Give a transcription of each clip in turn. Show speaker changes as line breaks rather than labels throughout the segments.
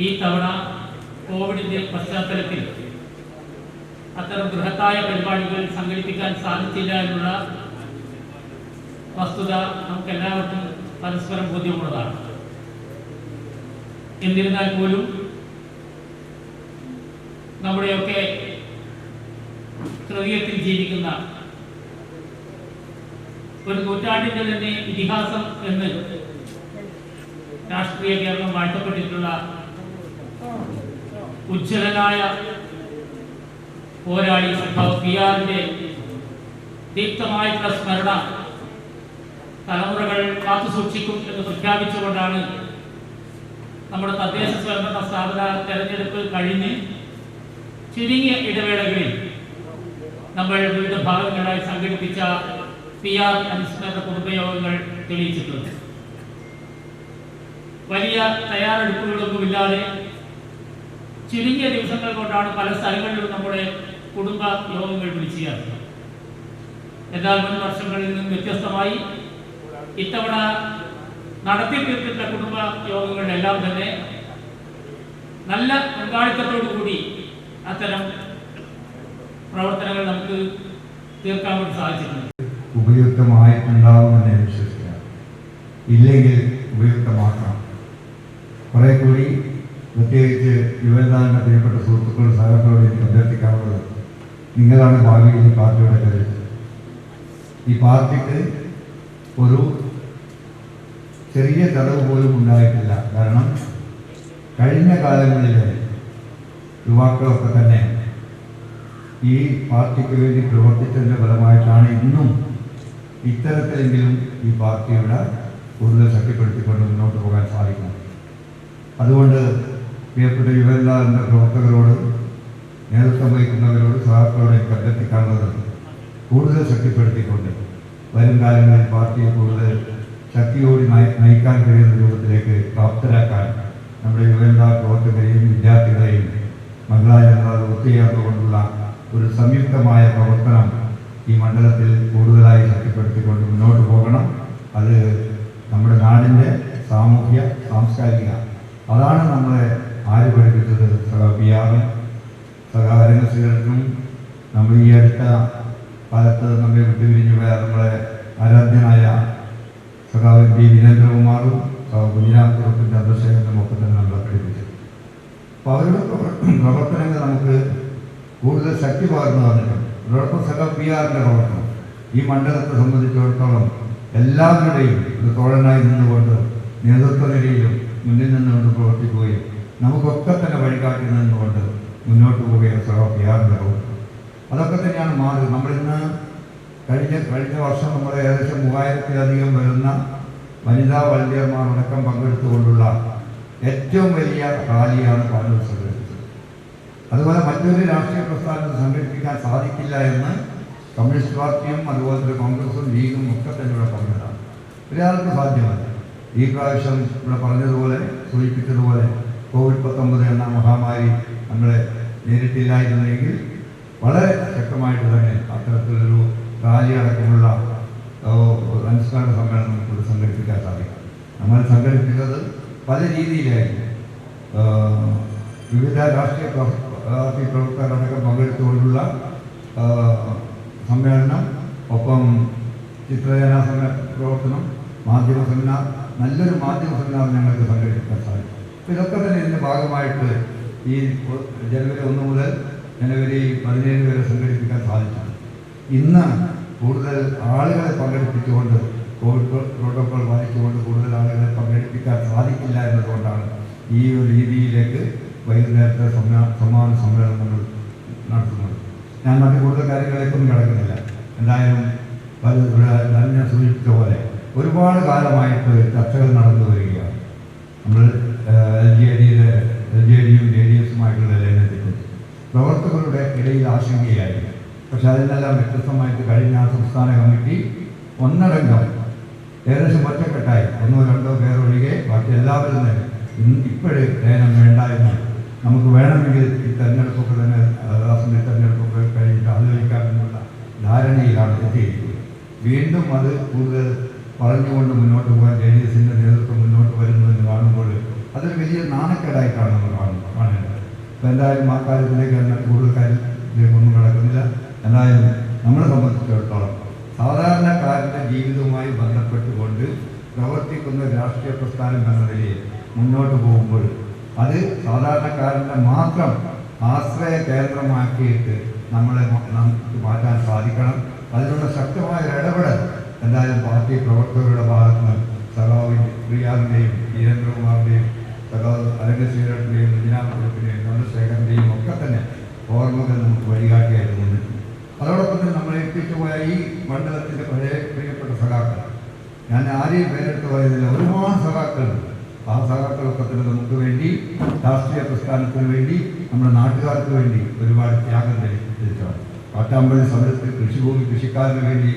ഈ തവണ കോവിഡിൻ്റെ പശ്ചാത്തലത്തിൽ അത്തരം ബൃഹത്തായ പരിപാടികൾ സംഘടിപ്പിക്കാൻ സാധിച്ചില്ല എന്നുള്ള വസ്തുത നമുക്കെല്ലാവർക്കും പരസ്പരം ബോധ്യമുള്ളതാണ്. എന്നിരുന്നാൽ പോലും നമ്മുടെയൊക്കെ ഹൃദയത്തിൽ ജീവിക്കുന്ന ഒരു നൂറ്റാണ്ടിൻ്റെ തന്നെ ഇതിഹാസം എന്ന് രാഷ്ട്രീയ കേരളം വാഴ്ത്തപ്പെട്ടിട്ടുള്ള ഉജ്ജ്വലനായ പോരാളി സഖാവ് PR-ന്റെ ദീപ്തമായിട്ടുള്ള സ്മരണ തലമുറകൾ കാത്തുസൂക്ഷിക്കും എന്ന് പ്രഖ്യാപിച്ചുകൊണ്ടാണ് നമ്മുടെ തദ്ദേശ സ്വയംഭരണ സ്ഥാപന തെരഞ്ഞെടുപ്പ് കഴിഞ്ഞ് ചുരുങ്ങിയ ഇടവേളകളിൽ നമ്മൾ വിവിധ ഭാഗങ്ങളായി സംഘടിപ്പിച്ച PR അനുസ്മരണ കുടുംബയോഗങ്ങൾ തെളിയിച്ചിട്ടുണ്ട്. വലിയ തയ്യാറെടുപ്പുകളൊന്നുമില്ലാതെ ചുരുങ്ങിയ ദിവസങ്ങൾ കൊണ്ടാണ് പല സ്ഥലങ്ങളിലും നമ്മുടെ കുടുംബ യോഗങ്ങൾ വിളിച്ചു ചേർന്നത്. എന്നാൽ മുൻ വർഷങ്ങളിൽ നിന്നും വ്യത്യസ്തമായി ഇത്തവണ നടത്തി തീർത്തിട്ടുള്ള കുടുംബ യോഗങ്ങളിലെല്ലാം തന്നെ നല്ല പങ്കാളിത്തത്തോടുകൂടി അത്തരം പ്രവർത്തനങ്ങൾ നമുക്ക് തീർക്കാൻ വേണ്ടി സാധിച്ചിട്ടുണ്ട്.
ഉപയുക്തമായിട്ടുണ്ടാവുമെന്ന് ഞാൻ വിശ്വസിക്കാം. ഇല്ലെങ്കിൽ ഉപയുക്തമാക്കണം. കുറെ കൂടി പ്രത്യേകിച്ച് യുവജന പ്രിയപ്പെട്ട സുഹൃത്തുക്കളും സഹപ്രവർത്തകരോട് എനിക്ക് അഭ്യർത്ഥിക്കാനുള്ളത്, നിങ്ങളാണ് ഭാവിയിൽ ഈ പാർട്ടിയുടെ കരുത്ത്. ഈ പാർട്ടിക്ക് ഒരു ചെറിയ ചടവ് പോലും ഉണ്ടായിട്ടില്ല. കാരണം കഴിഞ്ഞ കാലങ്ങളിലെ യുവാക്കളൊക്കെ തന്നെ ഈ പാർട്ടിക്ക് വേണ്ടി പ്രവർത്തിച്ചതിൻ്റെ ഫലമായിട്ടാണ് ഇന്നും ഇത്തരത്തിലെങ്കിലും ഈ പാർട്ടിയുടെ കൂടുതൽ ശക്തിപ്പെടുത്തിക്കൊണ്ട് മുന്നോട്ട് പോകാൻ സാധിക്കുന്നത്. അതുകൊണ്ട് പ്രിയപ്പെട്ട യുവജന പ്രവർത്തകരോട്, നേതൃത്വം വഹിക്കുന്നവരോട്, സഹാക്കളോട് എനിക്ക് അഭ്യർത്ഥിക്കാനുള്ളത്, കൂടുതൽ ശക്തിപ്പെടുത്തിക്കൊണ്ട് വരും കാലങ്ങളിൽ പാർട്ടിയെ കൂടുതൽ ശക്തിയോടെ നയിക്കാൻ കഴിയുന്ന രൂപത്തിലേക്ക് പ്രാപ്തരാക്കാൻ നമ്മുടെ യുവജന പ്രവർത്തകരെയും വിദ്യാർത്ഥികളെയും മഹിളാ ജനത ഒത്തുചേർന്നുകൊണ്ടുള്ള ഒരു സംയുക്തമായ പ്രവർത്തനം ഈ മണ്ഡലത്തിൽ കൂടുതലായി ശക്തിപ്പെടുത്തിക്കൊണ്ട് മുന്നോട്ട് പോകണം. അത് നമ്മുടെ നാടിൻ്റെ സാമൂഹ്യ സാംസ്കാരിക, അതാണ് നമ്മളെ ആര് പഠിപ്പിച്ചത്? PR-ഉം രംഗശ്രീകരനും നമ്മൾ ഈ അടുത്ത കാലത്ത് നമ്മെ വിട്ടുപിരിഞ്ഞു പോയ നമ്മളെ ആരാധ്യനായ സഖാവ് D. വീരേന്ദ്രകുമാറും കുഞ്ഞിരാമപുരത്തിൻ്റെ ചന്ദ്രശേഖരനും ഒക്കെ തന്നെ നമ്മളെ പഠിപ്പിച്ചു. അപ്പോൾ അവരുടെ പ്രവർത്തനങ്ങൾ നമുക്ക് കൂടുതൽ ശക്തി പകർന്നു തന്നിട്ടുണ്ട്. അതോടൊപ്പം സഖാവ് PR-ന്റെ പ്രവർത്തനം ഈ മണ്ഡലത്തെ സംബന്ധിച്ചിടത്തോളം എല്ലാവരുടെയും ഒരു തോഴനായി നിന്നുകൊണ്ട് നേതൃത്വ നിലയിലും മുന്നിൽ നിന്നുകൊണ്ട് പ്രവർത്തിക്കുകയും നമുക്കൊക്കെ തന്നെ വഴികാട്ടി നിന്നുകൊണ്ട് മുന്നോട്ട് പോവുകയും സഖാവ് PR-ന്റെ പ്രവർത്തനം അതൊക്കെ തന്നെയാണ് മാറി. നമ്മളിന്ന് കഴിഞ്ഞ വർഷം നമ്മൾ ഏകദേശം 3000-ലധികം വരുന്ന വനിതാ വളണ്ടിയർമാരടക്കം പങ്കെടുത്തുകൊണ്ടുള്ള ഏറ്റവും വലിയ റാലിയാണ് പാനൂർ സംഘടിപ്പിച്ചത്. അതുപോലെ മറ്റൊരു രാഷ്ട്രീയ പ്രസ്ഥാനത്ത് സംഘടിപ്പിക്കാൻ സാധിക്കില്ല എന്ന് കമ്മ്യൂണിസ്റ്റ് പാർട്ടിയും അതുപോലെ തന്നെ കോൺഗ്രസും ലീഗും ഒക്കെ തന്നെ ഇവിടെ പറഞ്ഞതാണ്. ഒരാൾക്ക് സാധ്യമല്ല. ഈ പ്രാവശ്യം ഇവിടെ പറഞ്ഞതുപോലെ, സൂചിപ്പിച്ചതുപോലെ COVID-19 എന്ന മഹാമാരി നമ്മളെ നേരിട്ടില്ലായിരുന്നെങ്കിൽ വളരെ ശക്തമായിട്ട് തന്നെ അത്തരത്തിലൊരു റാലി അടക്കമുള്ള അനുസ്മരണ സമ്മേളനം നമുക്ക് സംഘടിപ്പിക്കാൻ സാധിക്കും. നമ്മൾ സംഘടിപ്പിച്ചത് പല രീതിയിലായിരുന്നു. വിവിധ രാഷ്ട്രീയ പാർട്ടി പ്രവർത്തകരടക്കം പങ്കെടുത്തുകൊണ്ടുള്ള സമ്മേളനം, ഒപ്പം ചിത്രരചനാ പ്രവർത്തനം, മാധ്യമ സെമിനാർ, നല്ലൊരു മാധ്യമ സെമിനാർ ഞങ്ങൾക്ക് സംഘടിപ്പിക്കാൻ സാധിക്കും. അപ്പോൾ ഇതൊക്കെ തന്നെ ഇതിൻ്റെ ഭാഗമായിട്ട് ഈ ജനുവരി 1 മുതൽ ജനുവരി 17 വരെ സംഘടിപ്പിക്കാൻ സാധിച്ചു. ഇന്ന് കൂടുതൽ ആളുകളെ പങ്കെടുപ്പിച്ചുകൊണ്ട്, കോവിഡ് പ്രോട്ടോകോൾ പാലിച്ചുകൊണ്ട് കൂടുതൽ ആളുകളെ പങ്കെടുപ്പിക്കാൻ സാധിക്കില്ല എന്നതുകൊണ്ടാണ് ഈ ഒരു രീതിയിലേക്ക് വൈകുന്നേരത്തെ സമാന സമ്മേളനങ്ങൾ നടത്തുന്നത്. ഞാൻ മറ്റു കൂടുതൽ കാര്യങ്ങളിലേക്കൊന്നും കിടക്കുന്നില്ല. എന്തായാലും ഞാൻ സൂചിപ്പിച്ച പോലെ ഒരുപാട് കാലമായിട്ട് ചർച്ചകൾ നടന്നു വരികയാണ്. നമ്മൾ LJD-യും JDS-ഉമായിട്ടുള്ള ലയനത്തിൽ പ്രവർത്തകരുടെ ഇടയിൽ ആശങ്കയായിരുന്നു. പക്ഷെ അതിനെല്ലാം വ്യത്യസ്തമായിട്ട് കഴിഞ്ഞ സംസ്ഥാന കമ്മിറ്റി ഒന്നടങ്കം ഏകദേശം ഒറ്റക്കെട്ടായി 1-2 പേർ ഒഴികെ ബാക്കി എല്ലാവരും തന്നെ ഇപ്പോഴും ലയനം വേണ്ട എന്ന്, നമുക്ക് വേണമെങ്കിൽ ഈ തെരഞ്ഞെടുപ്പൊക്കെ തന്നെ അസംബ്ലി തെരഞ്ഞെടുപ്പൊക്കെ കഴിഞ്ഞിട്ട് ആലോചിക്കാമെന്നുള്ള ധാരണയിലാണ് എത്തിയിരിക്കുന്നത്. വീണ്ടും അത് കൂടുതൽ പറഞ്ഞുകൊണ്ട് മുന്നോട്ട് പോകാൻ JDS-ന്റെ നേതൃത്വം മുന്നോട്ട് വരുന്നതെന്ന് കാണുമ്പോൾ അതൊരു വലിയ നാണക്കേടായിട്ടാണ് നമ്മൾ അപ്പോൾ എന്തായാലും ആ കാര്യത്തിലേക്ക് തന്നെ കൂടുതൽ കാര്യത്തിലേക്കൊന്നും കിടക്കുന്നില്ല. എന്തായാലും നമ്മളെ സംബന്ധിച്ചിടത്തോളം സാധാരണക്കാരൻ്റെ ജീവിതവുമായി ബന്ധപ്പെട്ടുകൊണ്ട് പ്രവർത്തിക്കുന്ന രാഷ്ട്രീയ പ്രസ്ഥാനം എന്ന നിലയിൽ മുന്നോട്ട് പോകുമ്പോൾ അത് സാധാരണക്കാരൻ്റെ മാത്രം ആശ്രയ കേന്ദ്രമാക്കിയിട്ട് നമുക്ക് മാറ്റാൻ സാധിക്കണം. അതിനുള്ള ശക്തമായ ഇടപെടൽ എന്തായാലും പാർട്ടി പ്രവർത്തകരുടെ ഭാഗത്ത് നിന്ന് സഖാവ് പ്രിയാറിൻ്റെയും വീരേന്ദ്രകുമാറിൻ്റെയും സഖാവ് അരംഗശ്രീരത്തിൻ്റെയും നിജാമത്തിൻ്റെയും ചന്ദ്രശേഖരൻ്റെയും ഒക്കെ തന്നെ ഓർമ്മകൾ നമുക്ക് വഴികാട്ടിയായിട്ട് നിന്നിട്ടുണ്ട്. അതോടൊപ്പം തന്നെ നമ്മളെ എത്തിച്ചു പോയ ഈ മണ്ഡലത്തിൻ്റെ പഴയ പ്രിയപ്പെട്ട സഖാക്കൾ, ഞാൻ ആരെയും പേരെടുത്ത് പറയുന്നില്ല, ഒരുപാട് സഖാക്കളുണ്ട്. ആ സഖാക്കളൊക്കെ തന്നെ നമുക്ക് വേണ്ടി രാഷ്ട്രീയ പ്രസ്ഥാനത്തിന് വേണ്ടി നമ്മുടെ നാട്ടുകാർക്ക് വേണ്ടി ഒരുപാട് ത്യാഗം തെളിയിച്ചാണ്. കാട്ടാമ്പള്ളി സമരത്തിൽ കൃഷിക്കാരന് വേണ്ടി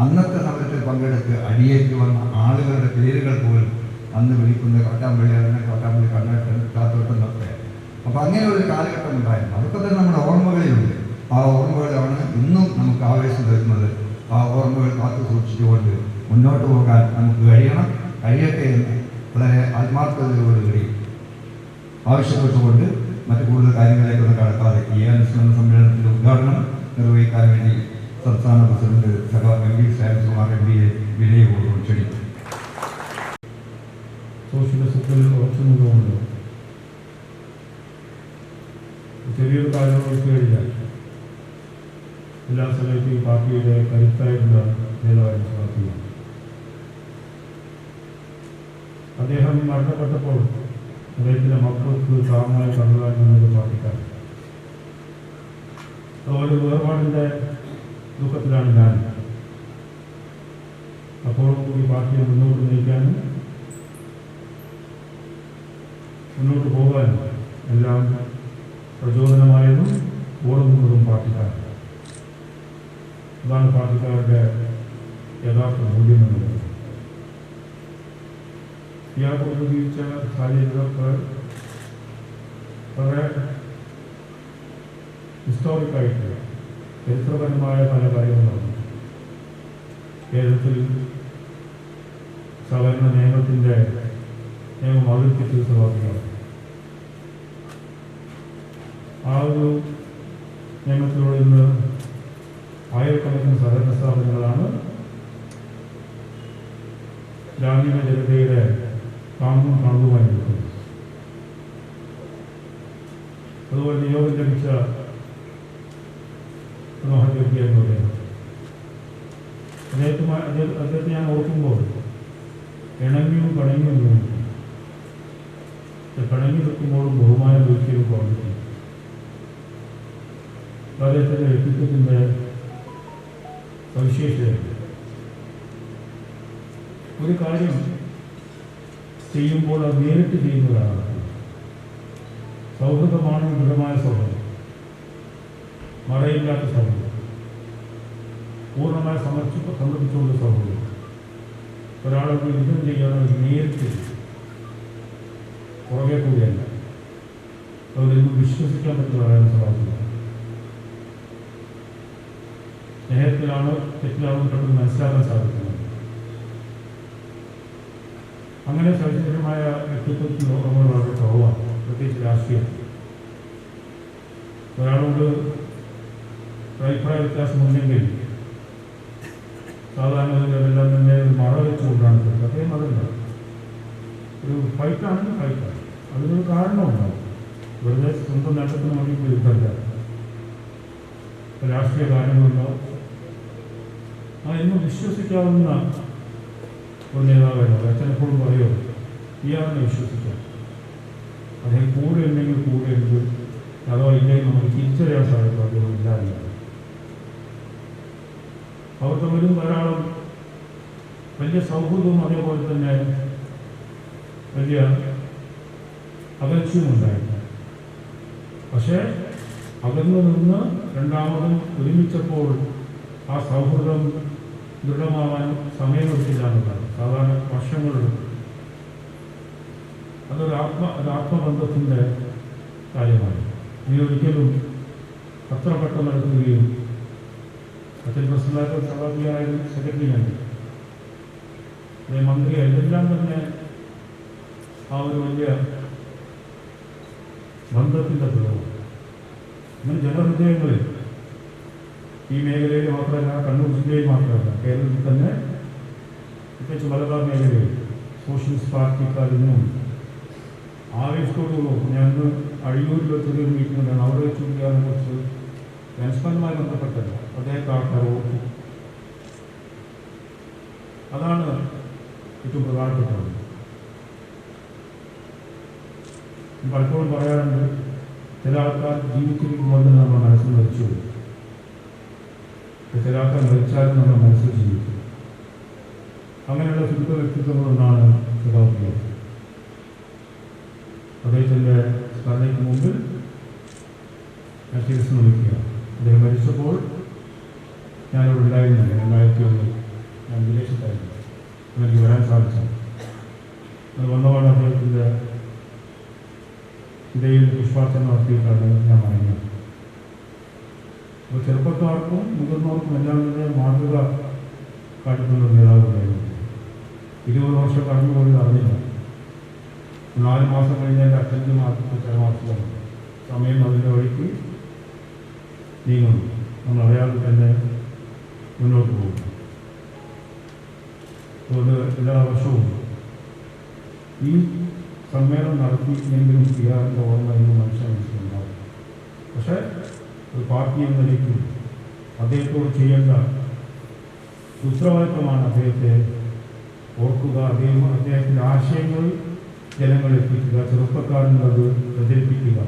അന്നത്തെ സമരത്തിൽ പങ്കെടുത്ത് അടിയേറ്റ് വന്ന ആളുകളുടെ പേരുകൾ പോലും അന്ന് വിളിക്കുന്ന കാട്ടാമ്പള്ളി കണ്ണേട്ടൻ കാത്തോട്ടെന്നൊക്കെ. അപ്പോൾ അങ്ങനെ ഒരു കാലഘട്ടം ഉണ്ടായിരുന്നു. അതൊക്കെ തന്നെ നമ്മുടെ ഓർമ്മകളിലുണ്ട്. ആ ഓർമ്മകളാണ് ഇന്നും നമുക്ക് ആവേശം തരുന്നത്. ആ ഓർമ്മകൾ കാത്തു സൂക്ഷിച്ചുകൊണ്ട് മുന്നോട്ട് പോകാൻ നമുക്ക് കഴിയട്ടെ എന്ന് വളരെ ആത്മാർത്ഥതയോടുകൂടി ആവശ്യപ്പെട്ടുകൊണ്ട് മറ്റു കൂടുതൽ കാര്യങ്ങളിലേക്കൊന്നും കടക്കാതെ ഈ അനുസ്മരണ സമ്മേളനത്തിൻ്റെ ഉദ്ഘാടനം നിർവഹിക്കാൻ വേണ്ടി സംസ്ഥാന പ്രസിഡന്റ് സഖാവ് എം വി സാംസുമാർ MBA വിനയപൂർവ്വം ക്ഷണിച്ചു.
സോഷ്യലിസത്തിൽ ഉറച്ചു നിന്നുകൊണ്ട് ചെറിയൊരു കാര്യം വെച്ച് കഴിഞ്ഞാൽ എല്ലാ സമയത്തും ഈ പാർട്ടിയുടെ കരുത്തായിട്ടുള്ള നേതാവായിരുന്നു പാർട്ടിയാണ്. അദ്ദേഹം മരണപ്പെട്ടപ്പോൾ അദ്ദേഹത്തിൻ്റെ മക്കൾക്ക് താങ്ങായ കണ്ടുകാരുന്നത് പാർട്ടിക്കാരൻ. ഒരു വേർപാടിൻ്റെ ദുഃഖത്തിലാണ് ഞാൻ. അപ്പോഴും കൂടി പാർട്ടിയെ മുന്നോട്ട് നയിക്കാനും മുന്നോട്ട് പോകാനും എല്ലാം പ്രചോദനമായതും ഓടുന്നതും പാർട്ടിക്കാരൻ. അതാണ് പാർട്ടിക്കാരുടെ യഥാർത്ഥ മൂല്യം എന്നുള്ളത്. ഇയാൾക്ക് ഉപയോഗിച്ച സാഹചര്യങ്ങൾ വളരെ ഹിസ്റ്റോറിക്കായിട്ട് ചരിത്രപരമായ പല കാര്യങ്ങളാണ്. കേരളത്തിൽ സഹകരണ നിയമം അവതരിപ്പിച്ചത് സ്വാഭാവികമാണ്. ആ ഒരു നിയമത്തിലൂടെ ഇന്ന് ആയിരക്കണക്കിന് സഹകരണ സ്ഥാപനങ്ങളാണ് ഗ്രാമീണ ജനതയുടെ താങ്ങും താങ്ങുമായി നിൽക്കുന്നത്. അതുപോലെ നിയോഗം ലഭിച്ച മനോഹർ ജോഷി എന്ന് പറയുന്നത് അദ്ദേഹത്തെ ഞാൻ ഓർക്കുമ്പോൾ ഇണങ്ങിയും പണങ്ങിയും പണങ്ങി നിൽക്കുമ്പോഴും ബഹുമാനം ഒരിക്കലും കുറഞ്ഞിട്ടില്ല. അദ്ദേഹത്തിൻ്റെ വ്യക്തിത്വത്തിൻ്റെ സവിശേഷതയുണ്ട്. ഒരു കാര്യം ചെയ്യുമ്പോൾ അത് നേരിട്ട് ചെയ്യുന്നതാണ്. സൗഹൃദമാണ് ദൃഢമായ സൗഹൃദം, മറയില്ലാത്ത സൗഹൃദം, പൂർണ്ണമായി സമർപ്പിച്ചുകൊണ്ട് സൗഹൃദം. ഒരാളോട് യുദ്ധം ചെയ്യാൻ നേരിട്ട് പുറകെ കൂടിയല്ല, അവരൊന്നും വിശ്വസിക്കാൻ പറ്റുന്നതാണ് സ്വഭാവം. സ്നേഹത്തിലാണോ തെറ്റിലാണോ പെട്ടെന്ന് മനസ്സിലാക്കാൻ സാധിക്കുന്നത്. അങ്ങനെ സവിശേഷമായ വ്യക്തിത്വത്തിൽ നമ്മൾ വളരെ കുറവാണ്, പ്രത്യേകിച്ച് രാഷ്ട്രീയം. ഒരാളോട് അഭിപ്രായ വ്യത്യാസമുണ്ടെങ്കിൽ സാധാരണ എല്ലാം തന്നെ മറ വെച്ചുകൊണ്ടാണ്. അദ്ദേഹം അതല്ല, ഒരു ഫൈറ്റാണെങ്കിൽ ഫൈറ്റാണ്. അതിനൊരു കാരണമുണ്ടാവും. വെറുതെ സ്വന്തം നേട്ടത്തിന് വേണ്ടി യുദ്ധമല്ല, രാഷ്ട്രീയ കാര്യങ്ങളുണ്ടാവും. എന്നും വിശ്വസിക്കാവുന്ന ഒരു നേതാവാണ്. അച്ഛനെപ്പോഴും പറയുമോ, ഇയാളെ വിശ്വസിക്കാം. അദ്ദേഹം കൂടെ ഉണ്ടെങ്കിൽ കൂടെ ഉണ്ട്, അഥവാ ഇല്ലെങ്കിൽ നമുക്ക് തിരിച്ചറിയാൻ സാധിക്കും അദ്ദേഹം ഇല്ലാതെ. അവർ തമ്മിലും ധാരാളം വലിയ സൗഹൃദവും അതേപോലെ തന്നെ വലിയ അകൽച്ചയും ഉണ്ടായിരുന്നു. പക്ഷേ അകന്നു നിന്ന് രണ്ടാമതും ഒരുമിച്ചപ്പോൾ ആ സൗഹൃദം ദൃഢമാവാൻ സമയമെടുത്തില്ല എന്നതാണ്. സാധാരണ വർഷങ്ങളെടുക്കും. അതൊരു ആത്മബന്ധത്തിൻ്റെ കാര്യമാണ്. ഇനി ഒരിക്കലും അത്ര പെട്ടെന്ന് നടത്തുകയും അച്ഛൻ പ്രസിഡന്റായിട്ട് സഭാപിയായാലും സെക്രട്ടറിയായി മന്ത്രിയായി ഇതെല്ലാം തന്നെ ആ ഒരു വലിയ ബന്ധത്തിൻ്റെ തെളിവാണ്. അങ്ങനെ ജനഹൃദയങ്ങളിൽ ഈ മേഖലയിൽ മാത്രമല്ല, കണ്ണൂർ ജില്ലയിൽ മാത്രമല്ല, കേരളത്തിൽ തന്നെ പ്രത്യേകിച്ച് മലബാർ മേഖലയിൽ സോഷ്യലിസ്റ്റ് പാർട്ടിക്കാർ ഇന്നും ആവേശത്തോടുകൂടി ഞാൻ അഴിയൂരിൽ ചെറിയൊരു മീറ്റിംഗ് ഉണ്ടാണ്. അവിടെ വെച്ച് ഇന്ത്യയെ കുറിച്ച് ജനസ്പന്ദമായി ബന്ധപ്പെട്ടല്ല, അദ്ദേഹത്തെ ആൾക്കാർ ഓർത്തു. അതാണ് ഏറ്റവും പ്രധാനപ്പെട്ടത്. പലപ്പോഴും പറയാറുണ്ട്, ചില ആൾക്കാർ ജീവിച്ചിരിക്കുമ്പോൾ തന്നെ നമ്മുടെ മനസ്സിൽ മരിച്ചു പോകും, ചില ആൾക്കാർ മരിച്ചാലും നമ്മുടെ മനസ്സിൽ ജീവിക്കും. അങ്ങനെയുള്ള ശുദ്ധ വ്യക്തിത്വങ്ങളൊന്നാണ് സദാവ്. അദ്ദേഹത്തിൻ്റെ സ്മരണയ്ക്ക് മുമ്പിൽ ഞാൻ ശിരസ് നമിക്കുക. അദ്ദേഹം മരിച്ചപ്പോൾ ഞാനിവിടെ ഉണ്ടായിരുന്നില്ല. 2001 ഞാൻ വിദേശത്തായിരുന്നു. എനിക്ക് വരാൻ സാധിച്ചു. അത് വന്നപാട് അദ്ദേഹത്തിൻ്റെ ഇടയിൽ പുഷ്പാർച്ചന നടത്തിയിട്ടാണ് ഞാൻ മടങ്ങിയത്. അപ്പോൾ ചെറുപ്പക്കാർക്കും മുതിർന്നവർക്കും എല്ലാം തന്നെ മാതൃക കാട്ടിക്കുന്ന നേതാവുണ്ടായിരുന്നു. 20 വർഷം കടന്നുപോയി അറിഞ്ഞില്ല. 4 മാസം കഴിഞ്ഞ എൻ്റെ അച്ഛൻ്റെ മാസത്തെ ചരമാസമാണ്. സമയം അതിൻ്റെ വഴിക്ക് നീങ്ങുന്നു. നമ്മൾ അറിയാതെ തന്നെ മുന്നോട്ട് പോകും. അതുകൊണ്ട് എല്ലാ വർഷവും ഈ സമ്മേളനം നടത്തിയെങ്കിലും ചെയ്യാറിൻ്റെ ഓർമ്മ എന്ന് മനുഷ്യ മനസ്സിലുണ്ടാവും. പക്ഷേ ഒരു പാർട്ടി എന്ന നിലയ്ക്ക് അദ്ദേഹത്തോട് ചെയ്യേണ്ട ഉത്തരവാദിത്വമാണ് അദ്ദേഹത്തെ ഓർക്കുക, അദ്ദേഹത്തിൻ്റെ ആശയങ്ങൾ ജനങ്ങൾ എത്തിക്കുക, ചെറുപ്പക്കാരന് അത് പ്രചരിപ്പിക്കുക.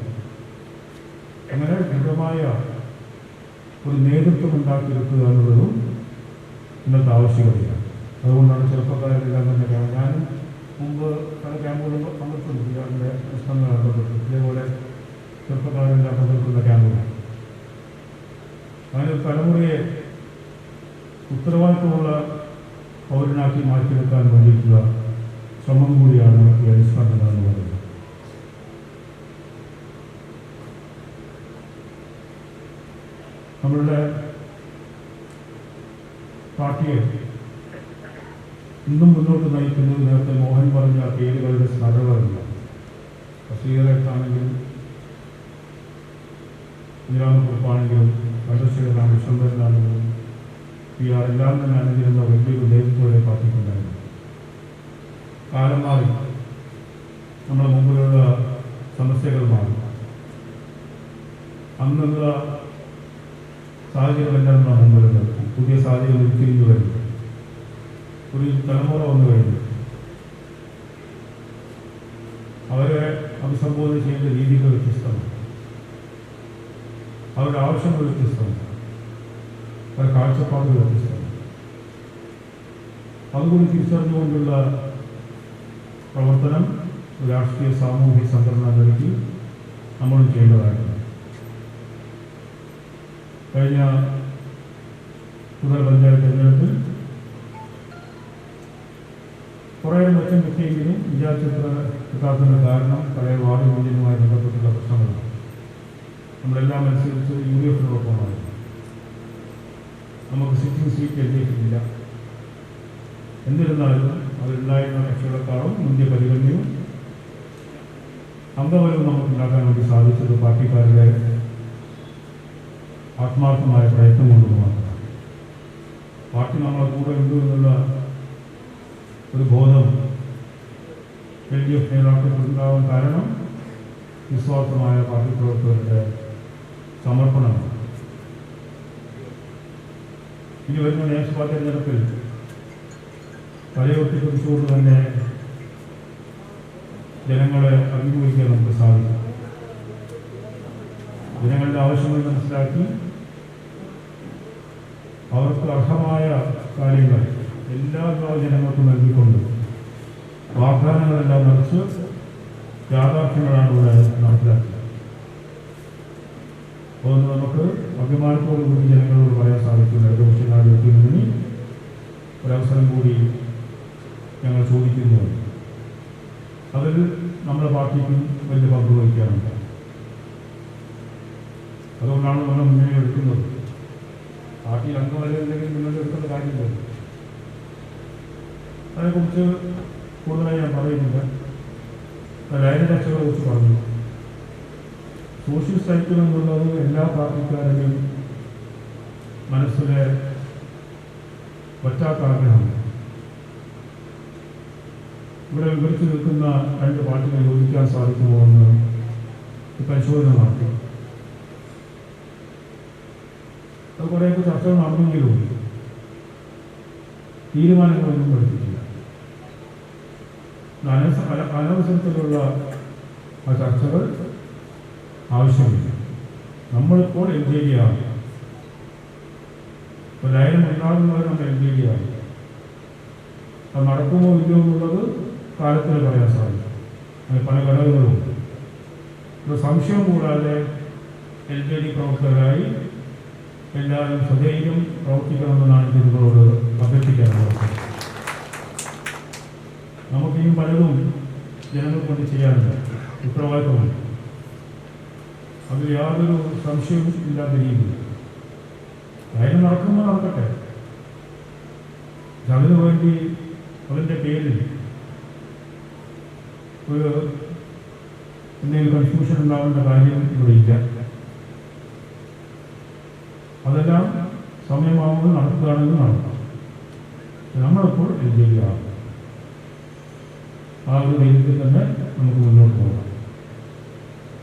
അങ്ങനെ ദൃഢമായ ഒരു നേതൃത്വം ഉണ്ടാക്കിയെടുക്കുക എന്നുള്ളതും ഇന്നത്തെ ആവശ്യകതയാണ്. അതുകൊണ്ടാണ് ചെറുപ്പക്കാരെല്ലാം തന്നെ ഞാനും മുമ്പ് പല ക്യാമ്പുകളും പങ്കെടുത്തിട്ടുണ്ട്. ഇയാളുടെ പ്രശ്നങ്ങൾ ബന്ധപ്പെട്ടു ഇതേപോലെ ചെറുപ്പക്കാരെല്ലാം പങ്കെടുക്കുന്ന ക്യാമ്പുകൾ. അങ്ങനെ തലമുറയെ ഉത്തരവാദിത്വമുള്ള പൗരനാക്കി മാറ്റിയെടുക്കാൻ വേണ്ടിയിട്ടുള്ള ശ്രമം കൂടിയാണ് ഈ അനുസ്മരണം എന്ന് പറയുന്നത്. നമ്മളുടെ പാർട്ടിയെ ഇന്നും മുന്നോട്ട് നയിക്കുന്നത് നേരത്തെ മോഹൻ പറഞ്ഞ പേരുകളുടെ സ്മരണകളില്ല. സിഗരറ്റാണെങ്കിലും നീരാമക്കുറിപ്പാണെങ്കിലും ചന്ദ്രശേഖരൻ രാമചന്ദ്രനാണെങ്കിലും PR എല്ലാം തന്നെ അണിഞ്ഞിരുന്ന വലിയൊരു നേതൃത്വത്തെ പാർട്ടിക്കുണ്ടായിരുന്നു. കാലം മാറി, നമ്മുടെ മുമ്പിലുള്ള സമസ്യകൾ മാറി. അന്നുള്ള സാഹചര്യമെല്ലാം നമ്മുടെ മുമ്പിലുണ്ട്. പുതിയ സാഹചര്യം ഉരുത്തിരിഞ്ഞു വരുന്നു. ഒരു തലമുറ വന്നു കഴിഞ്ഞു. അവരെ അഭിസംബോധന ചെയ്യേണ്ട രീതികൾ വ്യത്യസ്തമാണ്. അവരുടെ ആവശ്യങ്ങൾ വ്യത്യസ്തമാണ്. അവരുടെ കാഴ്ചപ്പാടുകൾ വ്യത്യസ്തമാണ്. അതുകൊണ്ട് തിരിച്ചറിഞ്ഞുകൊണ്ടുള്ള പ്രവർത്തനം രാഷ്ട്രീയ സാമൂഹിക സംഘടനാ നിലയ്ക്ക് നമ്മൾ ചെയ്യേണ്ടതായിരുന്നു. കഴിഞ്ഞ പഞ്ചായത്ത് തെരഞ്ഞെടുപ്പിൽ കുറേ മെച്ചം കിട്ടിയെങ്കിലും വിചാരിച്ചത്ര കിട്ടാത്തതിൻ്റെ കാരണം പഴയ വാർഡ് യൂണിയനുമായി ബന്ധപ്പെട്ടുള്ള പ്രശ്നങ്ങളാണ്. നമ്മളെല്ലാം അനുസരിച്ച് UDF-നോടൊപ്പമാണ്. നമുക്ക് സിറ്റിംഗ് സീറ്റ് എഴുതിയിട്ടില്ല. എന്നിരുന്നാലും അതിലുണ്ടായിരുന്ന കക്ഷികളെക്കാളും മുന്തിയ പരിഗണനയും അംഗബലവും നമുക്കുണ്ടാക്കാൻ വേണ്ടി സാധിച്ചത് പാർട്ടിക്കാരുടെ ആത്മാർത്ഥമായ പ്രയത്നം കൊണ്ട് മാത്രമാണ്. പാർട്ടി നമ്മളെ കൂടെ ഉണ്ട് എന്നുള്ള ഒരു ബോധം LDF നേതാക്കൾക്കുണ്ടാവാൻ കാരണം നിസ്വാർത്ഥമായ പാർട്ടി പ്രവർത്തകരുടെ സമർപ്പണമാണ്. ഇനി വരുന്ന നിയമസഭാ തെരഞ്ഞെടുപ്പിൽ തലയൊട്ടിപ്പിടിച്ചുകൊണ്ട് തന്നെ ജനങ്ങളെ അഭിമുഖീകരിക്കാൻ നമുക്ക് സാധിക്കും. ജനങ്ങളുടെ ആവശ്യങ്ങൾ മനസ്സിലാക്കി അവർക്ക് അർഹമായ കാര്യങ്ങൾ എല്ലാ ജനങ്ങൾക്കും നൽകിക്കൊണ്ട് വാഗ്ദാനങ്ങളെല്ലാം നിറച്ച് യാഥാർത്ഥ്യങ്ങളാണ് ഇവിടെ നടപ്പിലാക്കുക. അതുകൊണ്ട് നമുക്ക് അഭിമാനത്തോടു കൂടി ജനങ്ങളോട് പറയാൻ സാധിക്കും, ഇടതുപക്ഷക്കാരുടെ മുന്നിൽ ഒരവസരം കൂടി ഞങ്ങൾ ചോദിക്കുന്നു. അതിൽ നമ്മുടെ പാർട്ടിക്കും വലിയ പങ്ക് വഹിക്കാറുണ്ട്. അതുകൊണ്ടാണ് നമ്മൾ മുന്നണി എടുക്കുന്നത്. പാർട്ടിയിൽ അംഗമല്ലെങ്കിൽ മുന്നോട്ട് എടുക്കേണ്ട കാര്യമില്ല. അതിനെക്കുറിച്ച് കൂടുതലായി ഞാൻ പറയുന്നില്ല. ലൈന ചർച്ചകളെ കുറിച്ച് പറഞ്ഞു. സോഷ്യൽ സൈക്കിൾ എന്നുള്ളത് എല്ലാ പാർട്ടിക്കാരുടെയും മനസ്സിലെ പറ്റാത്ത ആഗ്രഹം. ഇവിടെ വിവരിച്ചു നിൽക്കുന്ന രണ്ട് പാർട്ടികൾ യോജിക്കാൻ സാധിക്കുമോ എന്ന് പരിശോധന നടത്തി. അത് കുറേയൊക്കെ ചർച്ചകൾ നടന്നെങ്കിലും തീരുമാനങ്ങളൊന്നും എടുത്തിട്ടില്ല. അനവസരത്തിലുള്ള ആ ചർച്ചകൾ ആവശ്യമില്ല. നമ്മളിപ്പോൾ LJD ആണ്. ഒരു ലയനം ഉണ്ടാകുന്നവർ നമ്മൾ LJD ആണ്. അത് നടക്കുമോ ഇല്ലയോ എന്നുള്ളത് കാലത്തിൽ പറയാൻ സാധിക്കും. അങ്ങനെ പല ഘടകങ്ങളും ഒരു സംശയം കൂടാതെ LJD പ്രവർത്തകരായി എല്ലാവരും സധൈര്യം പ്രവർത്തിക്കണമെന്നാണ് നിങ്ങളോട് അഭ്യർത്ഥിക്കാനുള്ളത്. നമുക്കിയും പലതും ജനങ്ങൾ കൊണ്ട് ചെയ്യാനുണ്ട്, ഉത്തരവാദിത്വമുണ്ട്. അതിൽ യാതൊരു സംശയവും ഇല്ലാത്ത രീതിയിൽ അതിന് നടക്കുമ്പോൾ നടക്കട്ടെ. അതിനു വേണ്ടി അതിൻ്റെ പേരിൽ ഒരു എന്തെങ്കിലും കൺഫ്യൂഷൻ ഉണ്ടാവേണ്ട കാര്യം ഇവിടെ ഇല്ല. അതെല്ലാം സമയമാകുമ്പോൾ നടക്കുകയാണെങ്കിൽ നടക്കാം. നമ്മളിപ്പോൾ LJD ആകും. ആ ഒരു ധൈര്യത്തിൽ തന്നെ നമുക്ക് മുന്നോട്ട് പോകാം.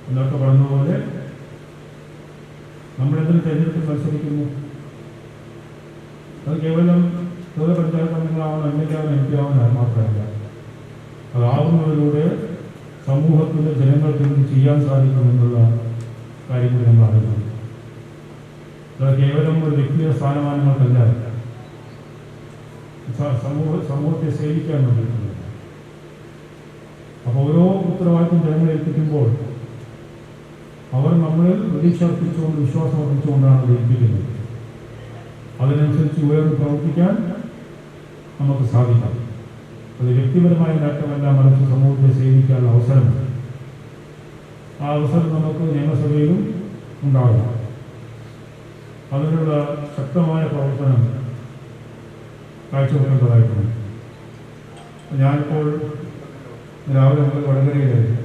എന്നൊക്കെ പറഞ്ഞതുപോലെ നമ്മളെന്തെങ്കിലും തെരഞ്ഞെടുപ്പിൽ മത്സരിക്കുന്നു, അത് കേവലം ഓരോ പഞ്ചായത്ത് അംഗങ്ങളാവണം, MLA ആവണം, MP ആവണം മാത്രമല്ല, അതാവുന്നതിലൂടെ സമൂഹത്തിലെ ജനങ്ങൾക്ക് എന്ത് ചെയ്യാൻ സാധിക്കുമെന്നുള്ള കാര്യങ്ങൾ നമ്മൾ അറിയുന്നു. അത് കേവലം ഒരു വ്യക്തിയുടെ സ്ഥാനമാനങ്ങൾക്കല്ല, സമൂഹത്തെ സേവിക്കാൻ വേണ്ടിയിട്ടുള്ളത്. അപ്പോൾ ഓരോ ഉത്തരവാദിത്വം ജനങ്ങളെ ഏൽപ്പിക്കുമ്പോൾ അവർ നമ്മളിൽ പ്രതീക്ഷ അർപ്പിച്ചുകൊണ്ട്, വിശ്വാസം അർപ്പിച്ചുകൊണ്ടാണ് അത് ഏൽപ്പിക്കുന്നത്. അതിനനുസരിച്ച് ഉയർന്ന് പ്രവർത്തിക്കാൻ നമുക്ക് സാധിക്കാം. അത് വ്യക്തിപരമായ നേട്ടമല്ല, മറിച്ച് സമൂഹത്തെ സേവിക്കാനുള്ള അവസരമുണ്ട്. ആ അവസരം നമുക്ക് നിയമസഭയിലും ഉണ്ടാകും. അതിനുള്ള ശക്തമായ പ്രവർത്തനം കാഴ്ചവെക്കേണ്ടതായിട്ടുണ്ട്. ഞാനിപ്പോൾ രാവിലെ മുതൽ വടകരയിലായിരുന്നു.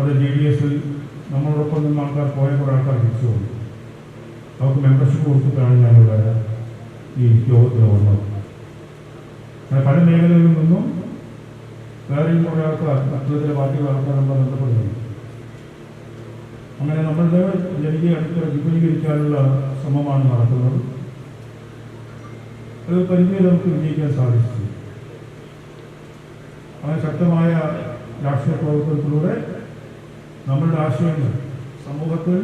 അത് JDS-ൽ നമ്മളോടൊപ്പം നിന്ന് ആൾക്കാർ പോയ കുറേ ആൾക്കാർ തിരിച്ചു പോകുന്നു. അവർക്ക് മെമ്പർഷിപ്പ് കൊടുത്തിട്ടാണ് ഞാനിവിടെ ഈ യോഗത്തിൽ വന്നത്. അങ്ങനെ പല മേഖലകളിൽ നിന്നും വേറെയും കുറേ ആൾക്കാർ, മറ്റുള്ള പാർട്ടികൾ ആൾക്കാർ നമ്മൾ ബന്ധപ്പെടുന്നുണ്ട്. അങ്ങനെ നമ്മളുടെ ജനകീയ അടിത്തറ വിപുലീകരിക്കാനുള്ള ശ്രമമാണ് നടക്കുന്നത്. അത് പരിധിയിൽ നമുക്ക് വിജയിക്കാൻ സാധിച്ചു. അങ്ങനെ ശക്തമായ രാഷ്ട്രീയ പ്രവർത്തനത്തിലൂടെ നമ്മളുടെ ആശയങ്ങൾ സമൂഹത്തിൽ